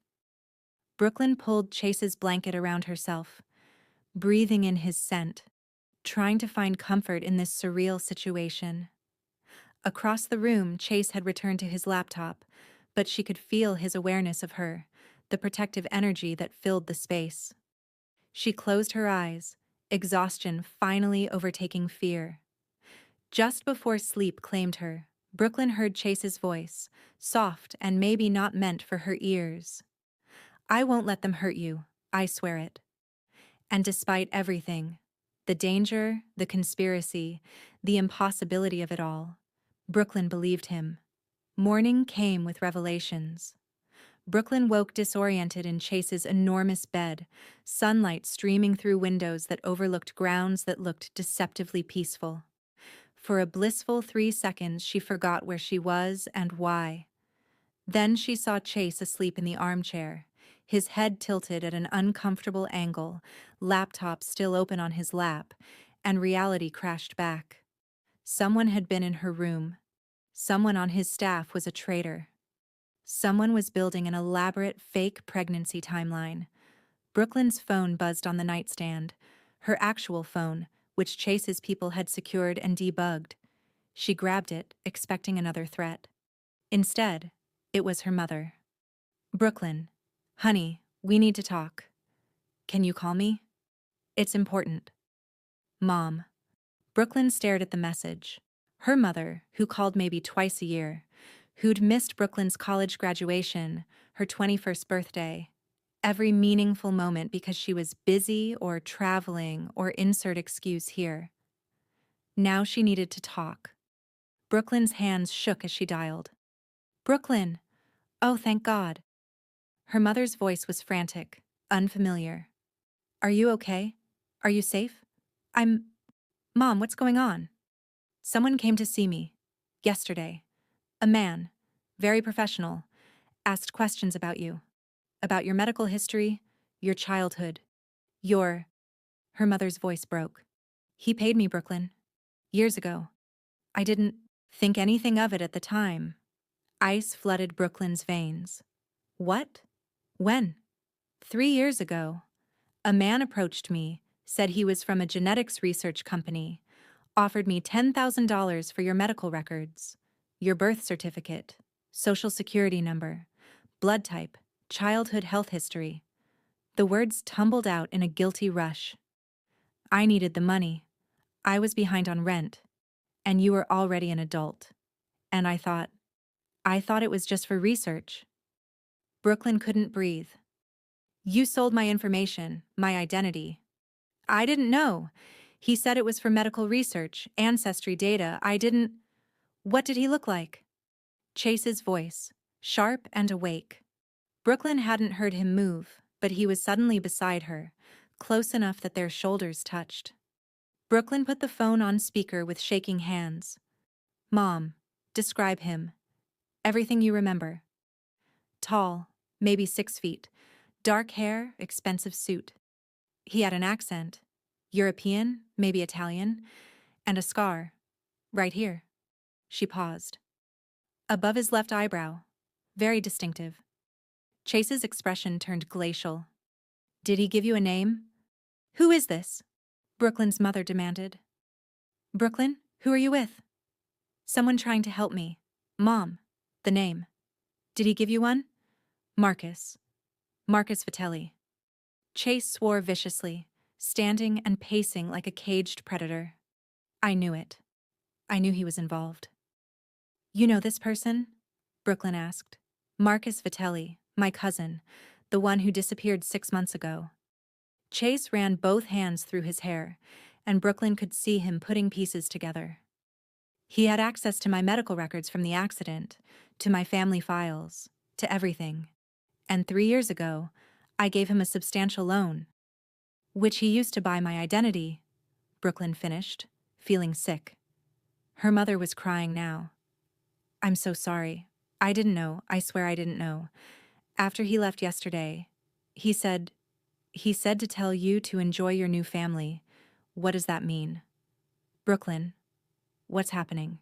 Brooklyn pulled Chase's blanket around herself. breathing in his scent, trying to find comfort in this surreal situation. Across the room, Chase had returned to his laptop, but she could feel his awareness of her, the protective energy that filled the space. She closed her eyes, exhaustion finally overtaking fear. Just before sleep claimed her, Brooklyn heard Chase's voice, soft and maybe not meant for her ears. "I won't let them hurt you, I swear it." And despite everything, the danger, the conspiracy, the impossibility of it all, Brooklyn believed him. Morning came with revelations. Brooklyn woke disoriented in Chase's enormous bed, sunlight streaming through windows that overlooked grounds that looked deceptively peaceful. For a blissful 3 seconds, she forgot where she was and why. Then she saw Chase asleep in the armchair, his head tilted at an uncomfortable angle, laptop still open on his lap, and reality crashed back. Someone had been in her room. Someone on his staff was a traitor. Someone was building an elaborate fake pregnancy timeline. Brooklyn's phone buzzed on the nightstand, her actual phone, which Chase's people had secured and debugged. She grabbed it, expecting another threat. Instead, it was her mother. "Brooklyn, honey, we need to talk. Can you call me? It's important." "Mom." Brooklyn stared at the message. Her mother, who called maybe twice a year, who'd missed Brooklyn's college graduation, her 21st birthday, every meaningful moment because she was busy or traveling or insert excuse here. Now she needed to talk. Brooklyn's hands shook as she dialed. "Brooklyn! Oh, thank God." Her mother's voice was frantic, unfamiliar. "Are you okay? Are you safe? Mom, what's going on?" "Someone came to see me. Yesterday. A man. Very professional. Asked questions about you. About your medical history, your childhood, your—" Her mother's voice broke. "He paid me, Brooklyn. Years ago. I didn't think anything of it at the time." Ice flooded Brooklyn's veins. "What? When?" "3 years ago. A man approached me, said he was from a genetics research company, offered me $10,000 for your medical records, your birth certificate, social security number, blood type, childhood health history." The words tumbled out in a guilty rush. "I needed the money. I was behind on rent, and you were already an adult. And I thought it was just for research." Brooklyn couldn't breathe. "You sold my information, my identity." "I didn't know. He said it was for medical research, ancestry data. I didn't—" "What did he look like?" Chase's voice, sharp and awake. Brooklyn hadn't heard him move, but he was suddenly beside her, close enough that their shoulders touched. Brooklyn put the phone on speaker with shaking hands. "Mom, describe him. Everything you remember." "Tall, maybe 6 feet. Dark hair, expensive suit. He had an accent. European, maybe Italian. And a scar. Right here." She paused. "Above his left eyebrow. Very distinctive." Chase's expression turned glacial. "Did he give you a name?" "Who is this?" Brooklyn's mother demanded. "Brooklyn, who are you with?" "Someone trying to help me. Mom." "The name. Did he give you one?" "Marcus. Marcus Vitelli." Chase swore viciously, standing and pacing like a caged predator. "I knew it. I knew he was involved." "You know this person?" Brooklyn asked. "Marcus Vitelli, my cousin, the one who disappeared 6 months ago." Chase ran both hands through his hair, and Brooklyn could see him putting pieces together. "He had access to my medical records from the accident, to my family files, to everything. And 3 years ago, I gave him a substantial loan, which he used to buy my identity," Brooklyn finished, feeling sick. Her mother was crying now. "I'm so sorry. I didn't know. I swear I didn't know. After he left yesterday, he said to tell you to enjoy your new family. What does that mean?" "Brooklyn, what's happening?"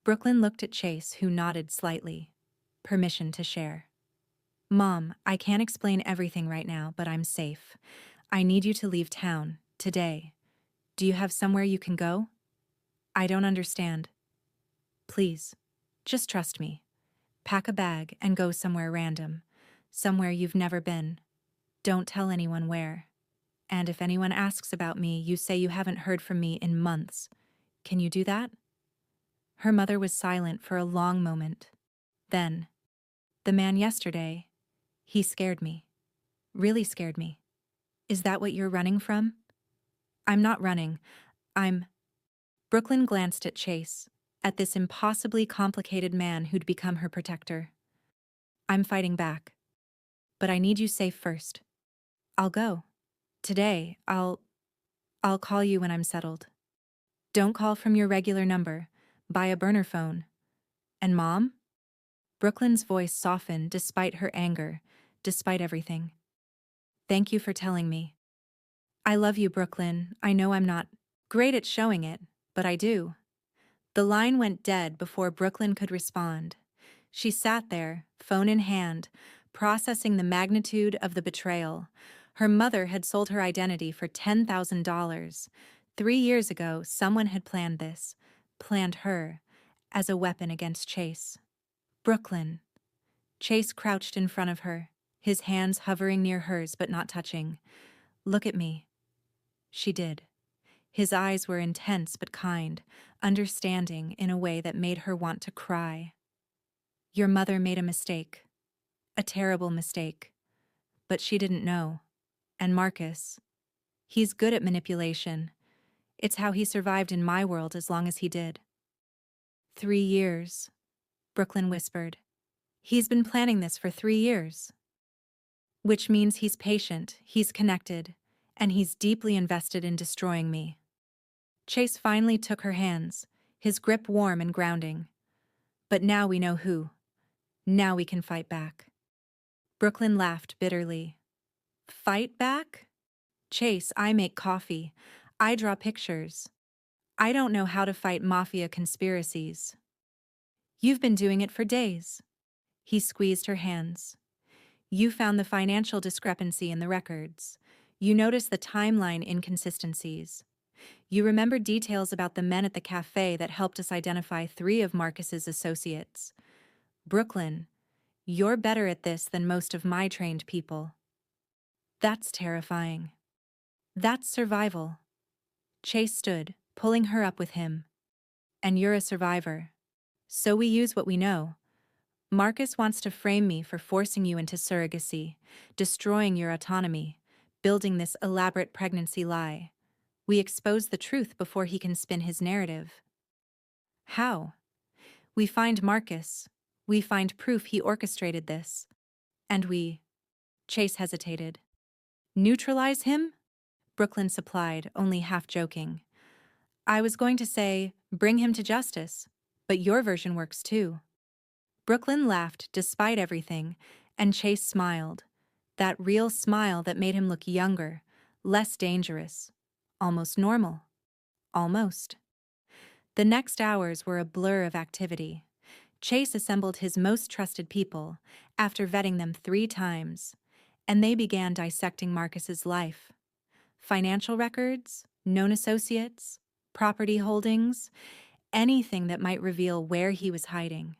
Brooklyn looked at Chase, who nodded slightly. Permission to share. "Mom, I can't explain everything right now, but I'm safe. I need you to leave town, today. Do you have somewhere you can go? I don't understand. Please, just trust me. Pack a bag and go somewhere random. Somewhere you've never been. Don't tell anyone where. And if anyone asks about me, you say you haven't heard from me in months. Can you do that? Her mother was silent for a long moment. Then, the man yesterday, he scared me. Really scared me. Is that what you're running from? I'm not running. I'm. Brooklyn glanced at Chase, at this impossibly complicated man who'd become her protector. I'm fighting back. But I need you safe first. I'll go. Today, I'll call you when I'm settled. Don't call from your regular number. Buy a burner phone. And Mom? Brooklyn's voice softened despite her anger, despite everything. Thank you for telling me. I love you, Brooklyn. I know I'm not great at showing it, but I do. The line went dead before Brooklyn could respond. She sat there, phone in hand, processing the magnitude of the betrayal. Her mother had sold her identity for $10,000. 3 years ago, someone had planned this, planned her, as a weapon against Chase. Brooklyn. Chase crouched in front of her, his hands hovering near hers but not touching. Look at me. She did. His eyes were intense but kind, understanding in a way that made her want to cry. Your mother made a mistake. A terrible mistake. But she didn't know. And Marcus. He's good at manipulation. It's how he survived in my world as long as he did. 3 years, Brooklyn whispered. He's been planning this for 3 years. Which means he's patient, he's connected, and he's deeply invested in destroying me. Chase finally took her hands, his grip warm and grounding. But now we know who. Now we can fight back. Brooklyn laughed bitterly. Fight back? Chase, I make coffee. I draw pictures. I don't know how to fight Mafia conspiracies. You've been doing it for days. He squeezed her hands. You found the financial discrepancy in the records. You noticed the timeline inconsistencies. You remember details about the men at the cafe that helped us identify 3 of Marcus's associates. Brooklyn, you're better at this than most of my trained people. That's terrifying. That's survival. Chase stood, pulling her up with him. And you're a survivor. So we use what we know. Marcus wants to frame me for forcing you into surrogacy, destroying your autonomy, building this elaborate pregnancy lie. We expose the truth before he can spin his narrative. How? We find Marcus. We find proof he orchestrated this. And we... Chase hesitated. Neutralize him? Brooklyn supplied, only half joking. I was going to say, bring him to justice, but your version works too. Brooklyn laughed despite everything, and Chase smiled. That real smile that made him look younger, less dangerous, almost normal. Almost. The next hours were a blur of activity. Chase assembled his most trusted people, after vetting them 3 times, and they began dissecting Marcus's life. Financial records, known associates, property holdings, anything that might reveal where he was hiding.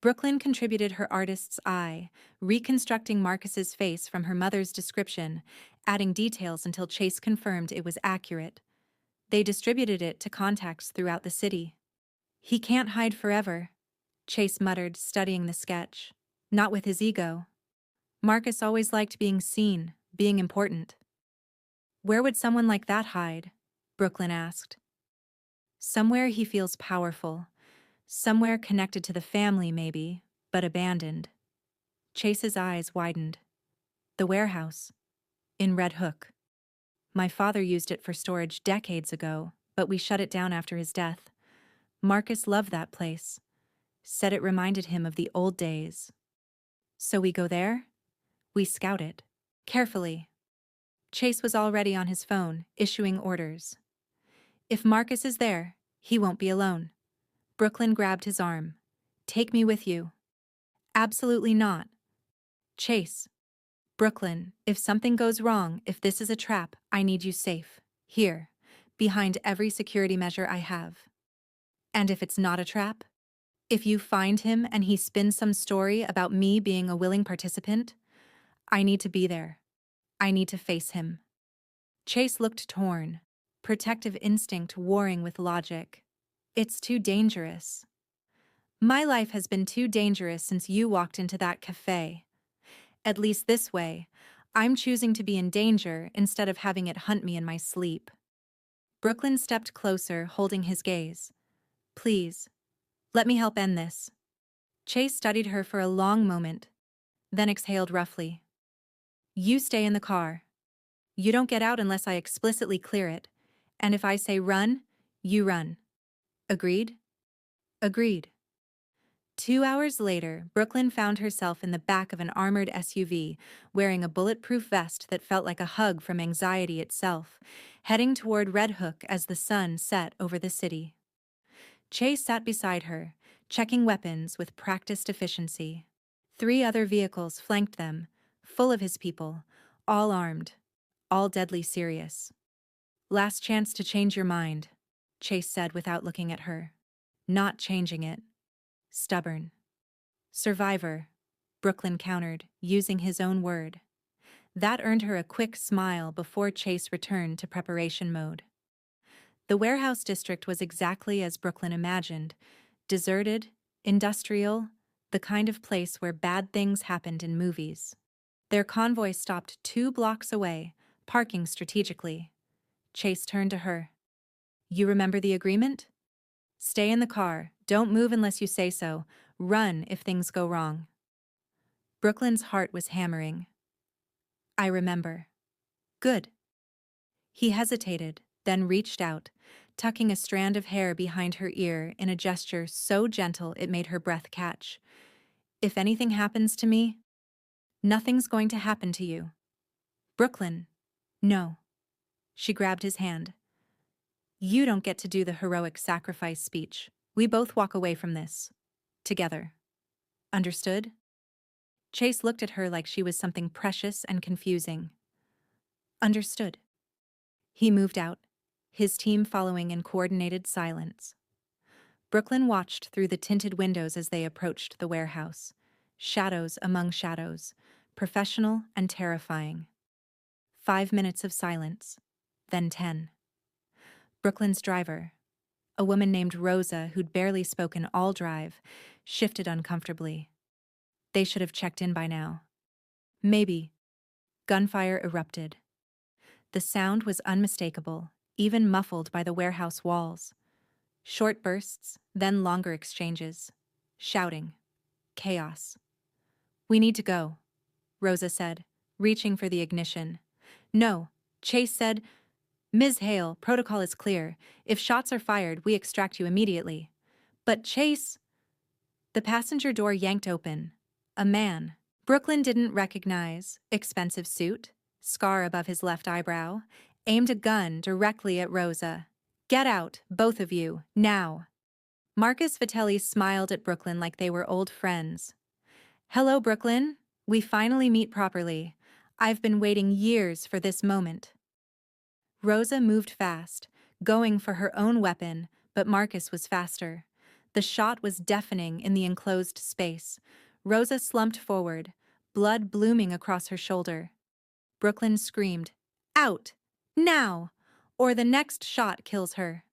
Brooklyn contributed her artist's eye, reconstructing Marcus's face from her mother's description, adding details until Chase confirmed it was accurate. They distributed it to contacts throughout the city. He can't hide forever, Chase muttered, studying the sketch. Not with his ego. Marcus always liked being seen, being important. Where would someone like that hide? Brooklyn asked. Somewhere he feels powerful. Somewhere connected to the family, maybe, but abandoned. Chase's eyes widened. The warehouse. In Red Hook. My father used it for storage decades ago, but we shut it down after his death. Marcus loved that place. Said it reminded him of the old days. So we go there? We scout it. Carefully. Chase was already on his phone, issuing orders. If Marcus is there, he won't be alone. Brooklyn grabbed his arm. Take me with you. Absolutely not. Chase. Brooklyn, if something goes wrong, if this is a trap, I need you safe. Here. Behind every security measure I have. And if it's not a trap? If you find him and he spins some story about me being a willing participant, I need to be there. I need to face him. Chase looked torn, protective instinct warring with logic. It's too dangerous. My life has been too dangerous since you walked into that cafe. At least this way, I'm choosing to be in danger instead of having it hunt me in my sleep. Brooklyn stepped closer, holding his gaze. Please, let me help end this. Chase studied her for a long moment, then exhaled roughly. You stay in the car. You don't get out unless I explicitly clear it, and if I say run, you run. Agreed? Agreed. 2 hours later, Brooklyn found herself in the back of an armored SUV, wearing a bulletproof vest that felt like a hug from anxiety itself, heading toward Red Hook as the sun set over the city. Chase sat beside her, checking weapons with practiced efficiency. 3 other vehicles flanked them, full of his people, all armed, all deadly serious. Last chance to change your mind, Chase said without looking at her. Not changing it. Stubborn. Survivor, Brooklyn countered, using his own word. That earned her a quick smile before Chase returned to preparation mode. The warehouse district was exactly as Brooklyn imagined, deserted, industrial, the kind of place where bad things happened in movies. Their convoy stopped 2 blocks away, parking strategically. Chase turned to her. You remember the agreement? Stay in the car, don't move unless you say so, run if things go wrong. Brooklyn's heart was hammering. I remember. Good. He hesitated, then reached out, tucking a strand of hair behind her ear in a gesture so gentle it made her breath catch. If anything happens to me, nothing's going to happen to you. Brooklyn. No. She grabbed his hand. You don't get to do the heroic sacrifice speech. We both walk away from this. Together. Understood? Chase looked at her like she was something precious and confusing. Understood. He moved out, his team following in coordinated silence. Brooklyn watched through the tinted windows as they approached the warehouse. Shadows among shadows, professional and terrifying. 5 minutes of silence, then 10. Brooklyn's driver, a woman named Rosa who'd barely spoken all drive, shifted uncomfortably. They should have checked in by now. Maybe. Gunfire erupted. The sound was unmistakable, even muffled by the warehouse walls. Short bursts, then longer exchanges. Shouting. Chaos. We need to go, Rosa said, reaching for the ignition. No, Chase said, Ms. Hale, protocol is clear. If shots are fired, we extract you immediately. But Chase... The passenger door yanked open. A man. Brooklyn didn't recognize. Expensive suit, scar above his left eyebrow, aimed a gun directly at Rosa. Get out, both of you, now. Marcus Vitelli smiled at Brooklyn like they were old friends. Hello, Brooklyn. We finally meet properly. I've been waiting years for this moment. Rosa moved fast, going for her own weapon, but Marcus was faster. The shot was deafening in the enclosed space. Rosa slumped forward, blood blooming across her shoulder. Brooklyn screamed, Out! Now! Or the next shot kills her.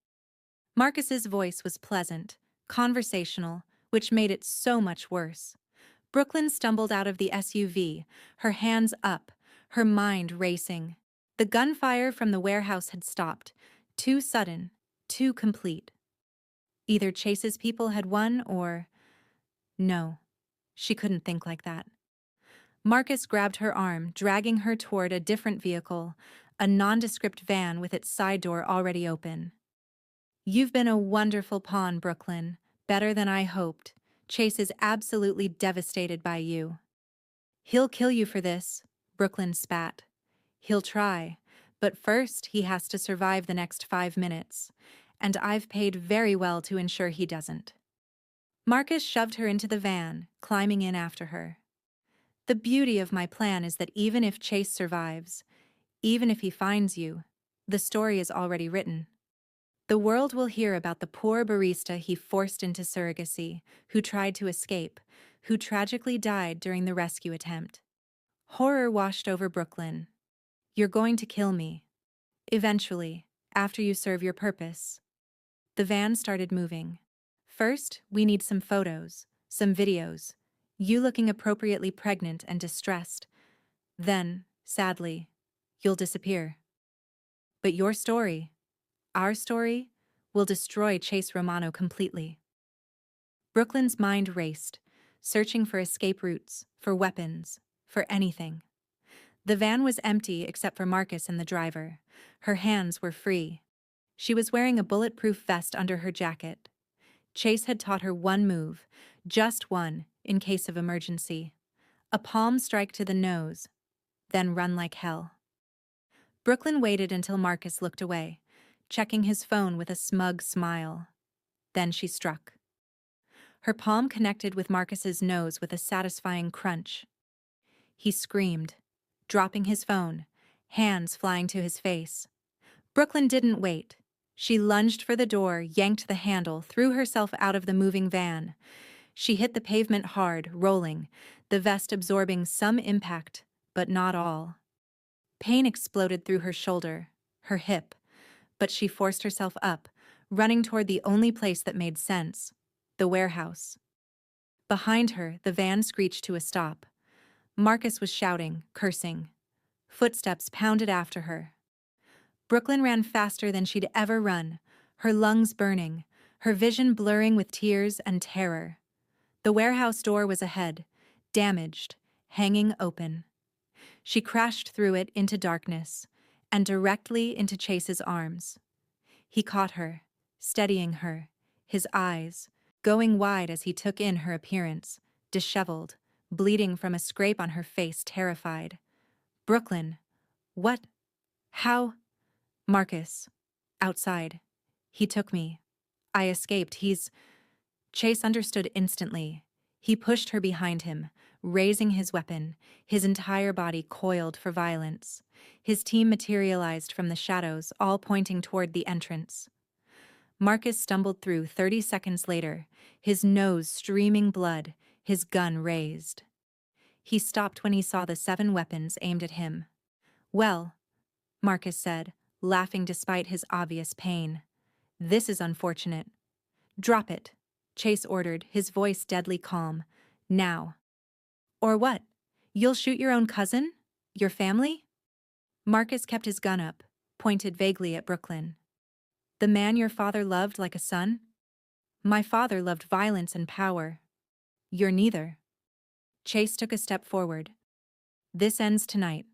Marcus's voice was pleasant, conversational, which made it so much worse. Brooklyn stumbled out of the SUV, her hands up, her mind racing. The gunfire from the warehouse had stopped, too sudden, too complete. Either Chase's people had won or... No, she couldn't think like that. Marcus grabbed her arm, dragging her toward a different vehicle, a nondescript van with its side door already open. You've been a wonderful pawn, Brooklyn. Better than I hoped. Chase is absolutely devastated by you. He'll kill you for this, Brooklyn spat. He'll try, but first he has to survive the next 5 minutes, and I've paid very well to ensure he doesn't. Marcus shoved her into the van, climbing in after her. The beauty of my plan is that even if Chase survives, even if he finds you, the story is already written. The world will hear about the poor barista he forced into surrogacy, who tried to escape, who tragically died during the rescue attempt. Horror washed over Brooklyn. You're going to kill me. Eventually, after you serve your purpose. The van started moving. First, we need some photos, some videos. You looking appropriately pregnant and distressed. Then, sadly, you'll disappear. But your story, our story, will destroy Chase Romano completely. Brooklyn's mind raced, searching for escape routes, for weapons, for anything. The van was empty except for Marcus and the driver. Her hands were free. She was wearing a bulletproof vest under her jacket. Chase had taught her one move, just one, in case of emergency. A palm strike to the nose, then run like hell. Brooklyn waited until Marcus looked away, checking his phone with a smug smile. Then she struck. Her palm connected with Marcus's nose with a satisfying crunch. He screamed, dropping his phone, hands flying to his face. Brooklyn didn't wait. She lunged for the door, yanked the handle, threw herself out of the moving van. She hit the pavement hard, rolling, the vest absorbing some impact, but not all. Pain exploded through her shoulder, her hip, but she forced herself up, running toward the only place that made sense, the warehouse. Behind her, the van screeched to a stop. Marcus was shouting, cursing. Footsteps pounded after her. Brooklyn ran faster than she'd ever run, her lungs burning, her vision blurring with tears and terror. The warehouse door was ahead, damaged, hanging open. She crashed through it into darkness, and directly into Chase's arms. He caught her, steadying her, his eyes going wide as he took in her appearance, disheveled, bleeding from a scrape on her face, terrified. Brooklyn, what? How? Marcus. Outside. He took me. I escaped. Chase understood instantly. He pushed her behind him, raising his weapon, his entire body coiled for violence. His team materialized from the shadows, all pointing toward the entrance. Marcus stumbled through 30 seconds later, his nose streaming blood, his gun raised. He stopped when he saw the 7 weapons aimed at him. Well, Marcus said, laughing despite his obvious pain. This is unfortunate. Drop it, Chase ordered, his voice deadly calm. Now. Or what? You'll shoot your own cousin? Your family? Marcus kept his gun up, pointed vaguely at Brooklyn. The man your father loved like a son? My father loved violence and power. You're neither. Chase took a step forward. This ends tonight.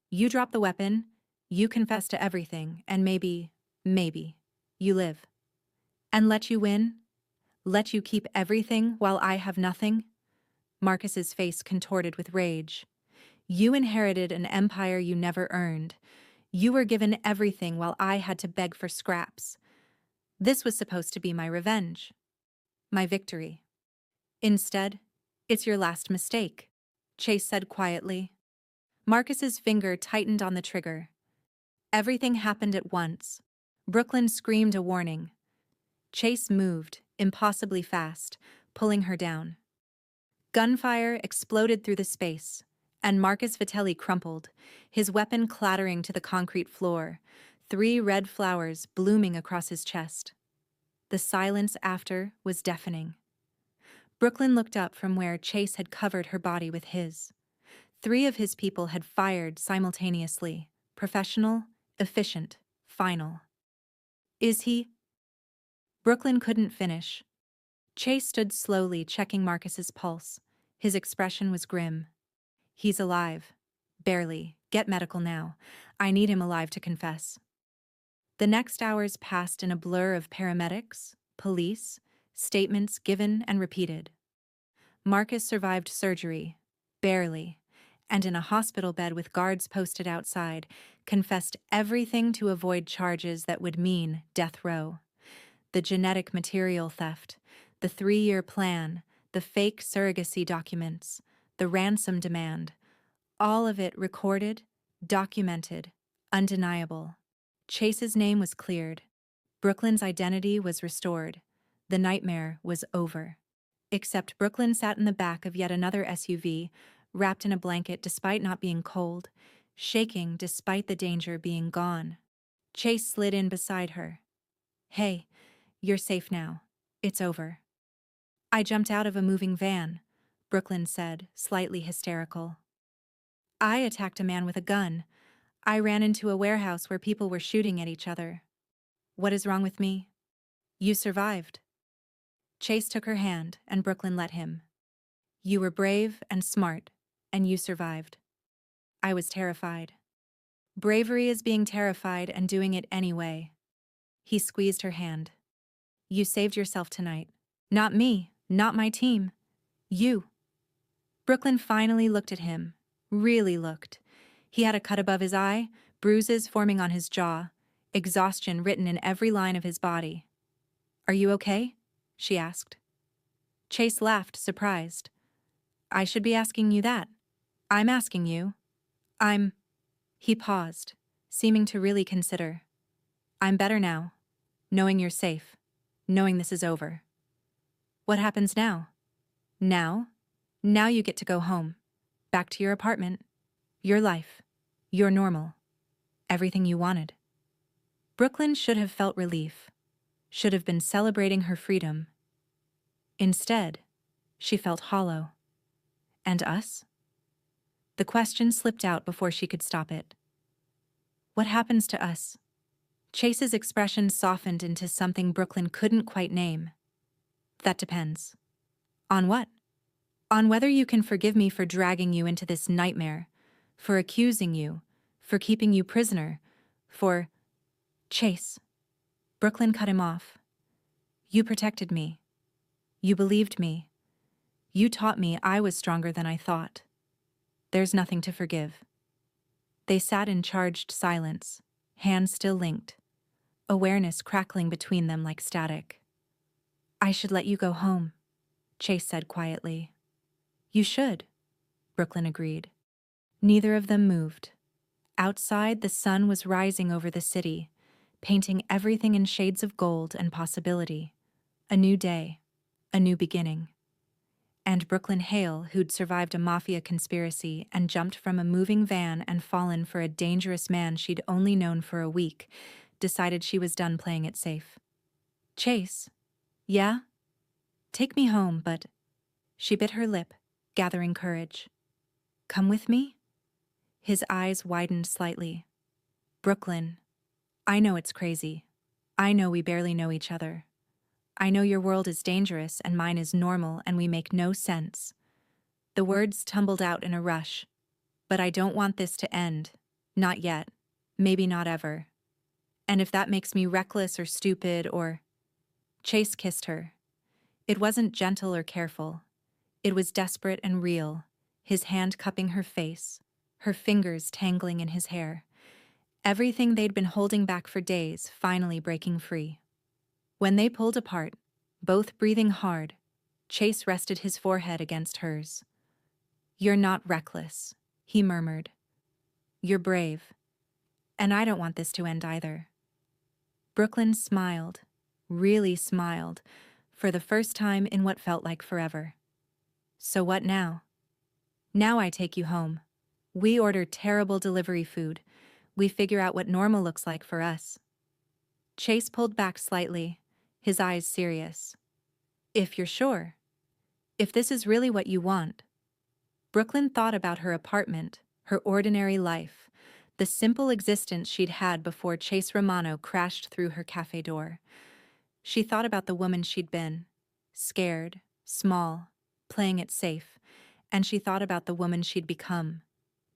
You drop the weapon, you confess to everything, and maybe, you live. And let you win? Let you keep everything while I have nothing? Marcus's face contorted with rage. You inherited an empire you never earned. You were given everything while I had to beg for scraps. This was supposed to be my revenge. My victory. Instead, it's your last mistake, Chase said quietly. Marcus's finger tightened on the trigger. Everything happened at once. Brooklyn screamed a warning. Chase moved, impossibly fast, pulling her down. Gunfire exploded through the space, and Marcus Vitelli crumpled, his weapon clattering to the concrete floor, 3 red flowers blooming across his chest. The silence after was deafening. Brooklyn looked up from where Chase had covered her body with his. 3 of his people had fired simultaneously, professional, efficient, final. Is he? Brooklyn couldn't finish. Chase stood slowly, checking Marcus's pulse. His expression was grim. He's alive. Barely. Get medical now. I need him alive to confess. The next hours passed in a blur of paramedics, police, statements given and repeated. Marcus survived surgery, barely, and in a hospital bed with guards posted outside, confessed everything to avoid charges that would mean death row. The genetic material theft, the 3-year plan, the fake surrogacy documents, the ransom demand. All of it recorded, documented, undeniable. Chase's name was cleared. Brooklyn's identity was restored. The nightmare was over. Except Brooklyn sat in the back of yet another SUV, wrapped in a blanket despite not being cold, shaking despite the danger being gone. Chase slid in beside her. "Hey, you're safe now. It's over." "I jumped out of a moving van," Brooklyn said, slightly hysterical. "I attacked a man with a gun. I ran into a warehouse where people were shooting at each other. What is wrong with me? You survived." Chase took her hand, and Brooklyn let him. "You were brave and smart, and you survived. I was terrified. Bravery is being terrified and doing it anyway." He squeezed her hand. "You saved yourself tonight. Not me, not my team. You." Brooklyn finally looked at him, really looked. He had a cut above his eye, bruises forming on his jaw, exhaustion written in every line of his body. "Are you okay?" she asked. Chase laughed, surprised. "I should be asking you that. I'm asking you. I'm—" He paused, seeming to really consider. "I'm better now, knowing you're safe, knowing this is over." "What happens now?" "Now? Now you get to go home. Back to your apartment. Your life. Your normal. Everything you wanted." Brooklyn should have felt relief, should have been celebrating her freedom. Instead, she felt hollow. And us? The question slipped out before she could stop it. "What happens to us?" Chase's expression softened into something Brooklyn couldn't quite name. "That depends." "On what?" "On whether you can forgive me for dragging you into this nightmare, for accusing you, for keeping you prisoner, for—" "Chase." Brooklyn cut him off. "You protected me. You believed me. You taught me I was stronger than I thought. There's nothing to forgive." They sat in charged silence, hands still linked, awareness crackling between them like static. "I should let you go home," Chase said quietly. "You should," Brooklyn agreed. Neither of them moved. Outside, the sun was rising over the city, painting everything in shades of gold and possibility. A new day, a new beginning. And Brooklyn Hale, who'd survived a Mafia conspiracy and jumped from a moving van and fallen for a dangerous man she'd only known for a week, decided she was done playing it safe. "Chase? Yeah? Take me home, but—" She bit her lip, gathering courage. "Come with me?" His eyes widened slightly. "Brooklyn, I know it's crazy. I know we barely know each other. I know your world is dangerous and mine is normal and we make no sense." The words tumbled out in a rush. "But I don't want this to end. Not yet. Maybe not ever. And if that makes me reckless or stupid or—" Chase kissed her. It wasn't gentle or careful. It was desperate and real, his hand cupping her face, her fingers tangling in his hair. Everything they'd been holding back for days finally breaking free. When they pulled apart, both breathing hard, Chase rested his forehead against hers. "You're not reckless," he murmured. "You're brave. And I don't want this to end either." Brooklyn smiled, really smiled, for the first time in what felt like forever. "So what now?" "Now I take you home. We order terrible delivery food. We figure out what normal looks like for us." Chase pulled back slightly, his eyes serious. "If you're sure. If this is really what you want." Brooklyn thought about her apartment, her ordinary life, the simple existence she'd had before Chase Romano crashed through her cafe door. She thought about the woman she'd been, scared, small, playing it safe, and she thought about the woman she'd become,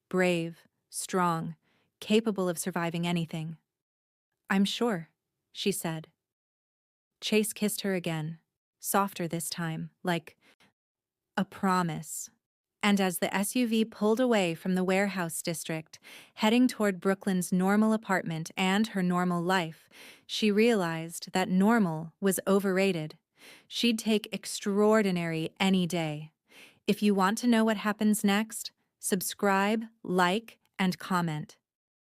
brave, strong, capable of surviving anything. "I'm sure," she said. Chase kissed her again, softer this time, like a promise. And as the SUV pulled away from the warehouse district, heading toward Brooklyn's normal apartment and her normal life, she realized that normal was overrated. She'd take extraordinary any day. If you want to know what happens next, subscribe, like, and comment.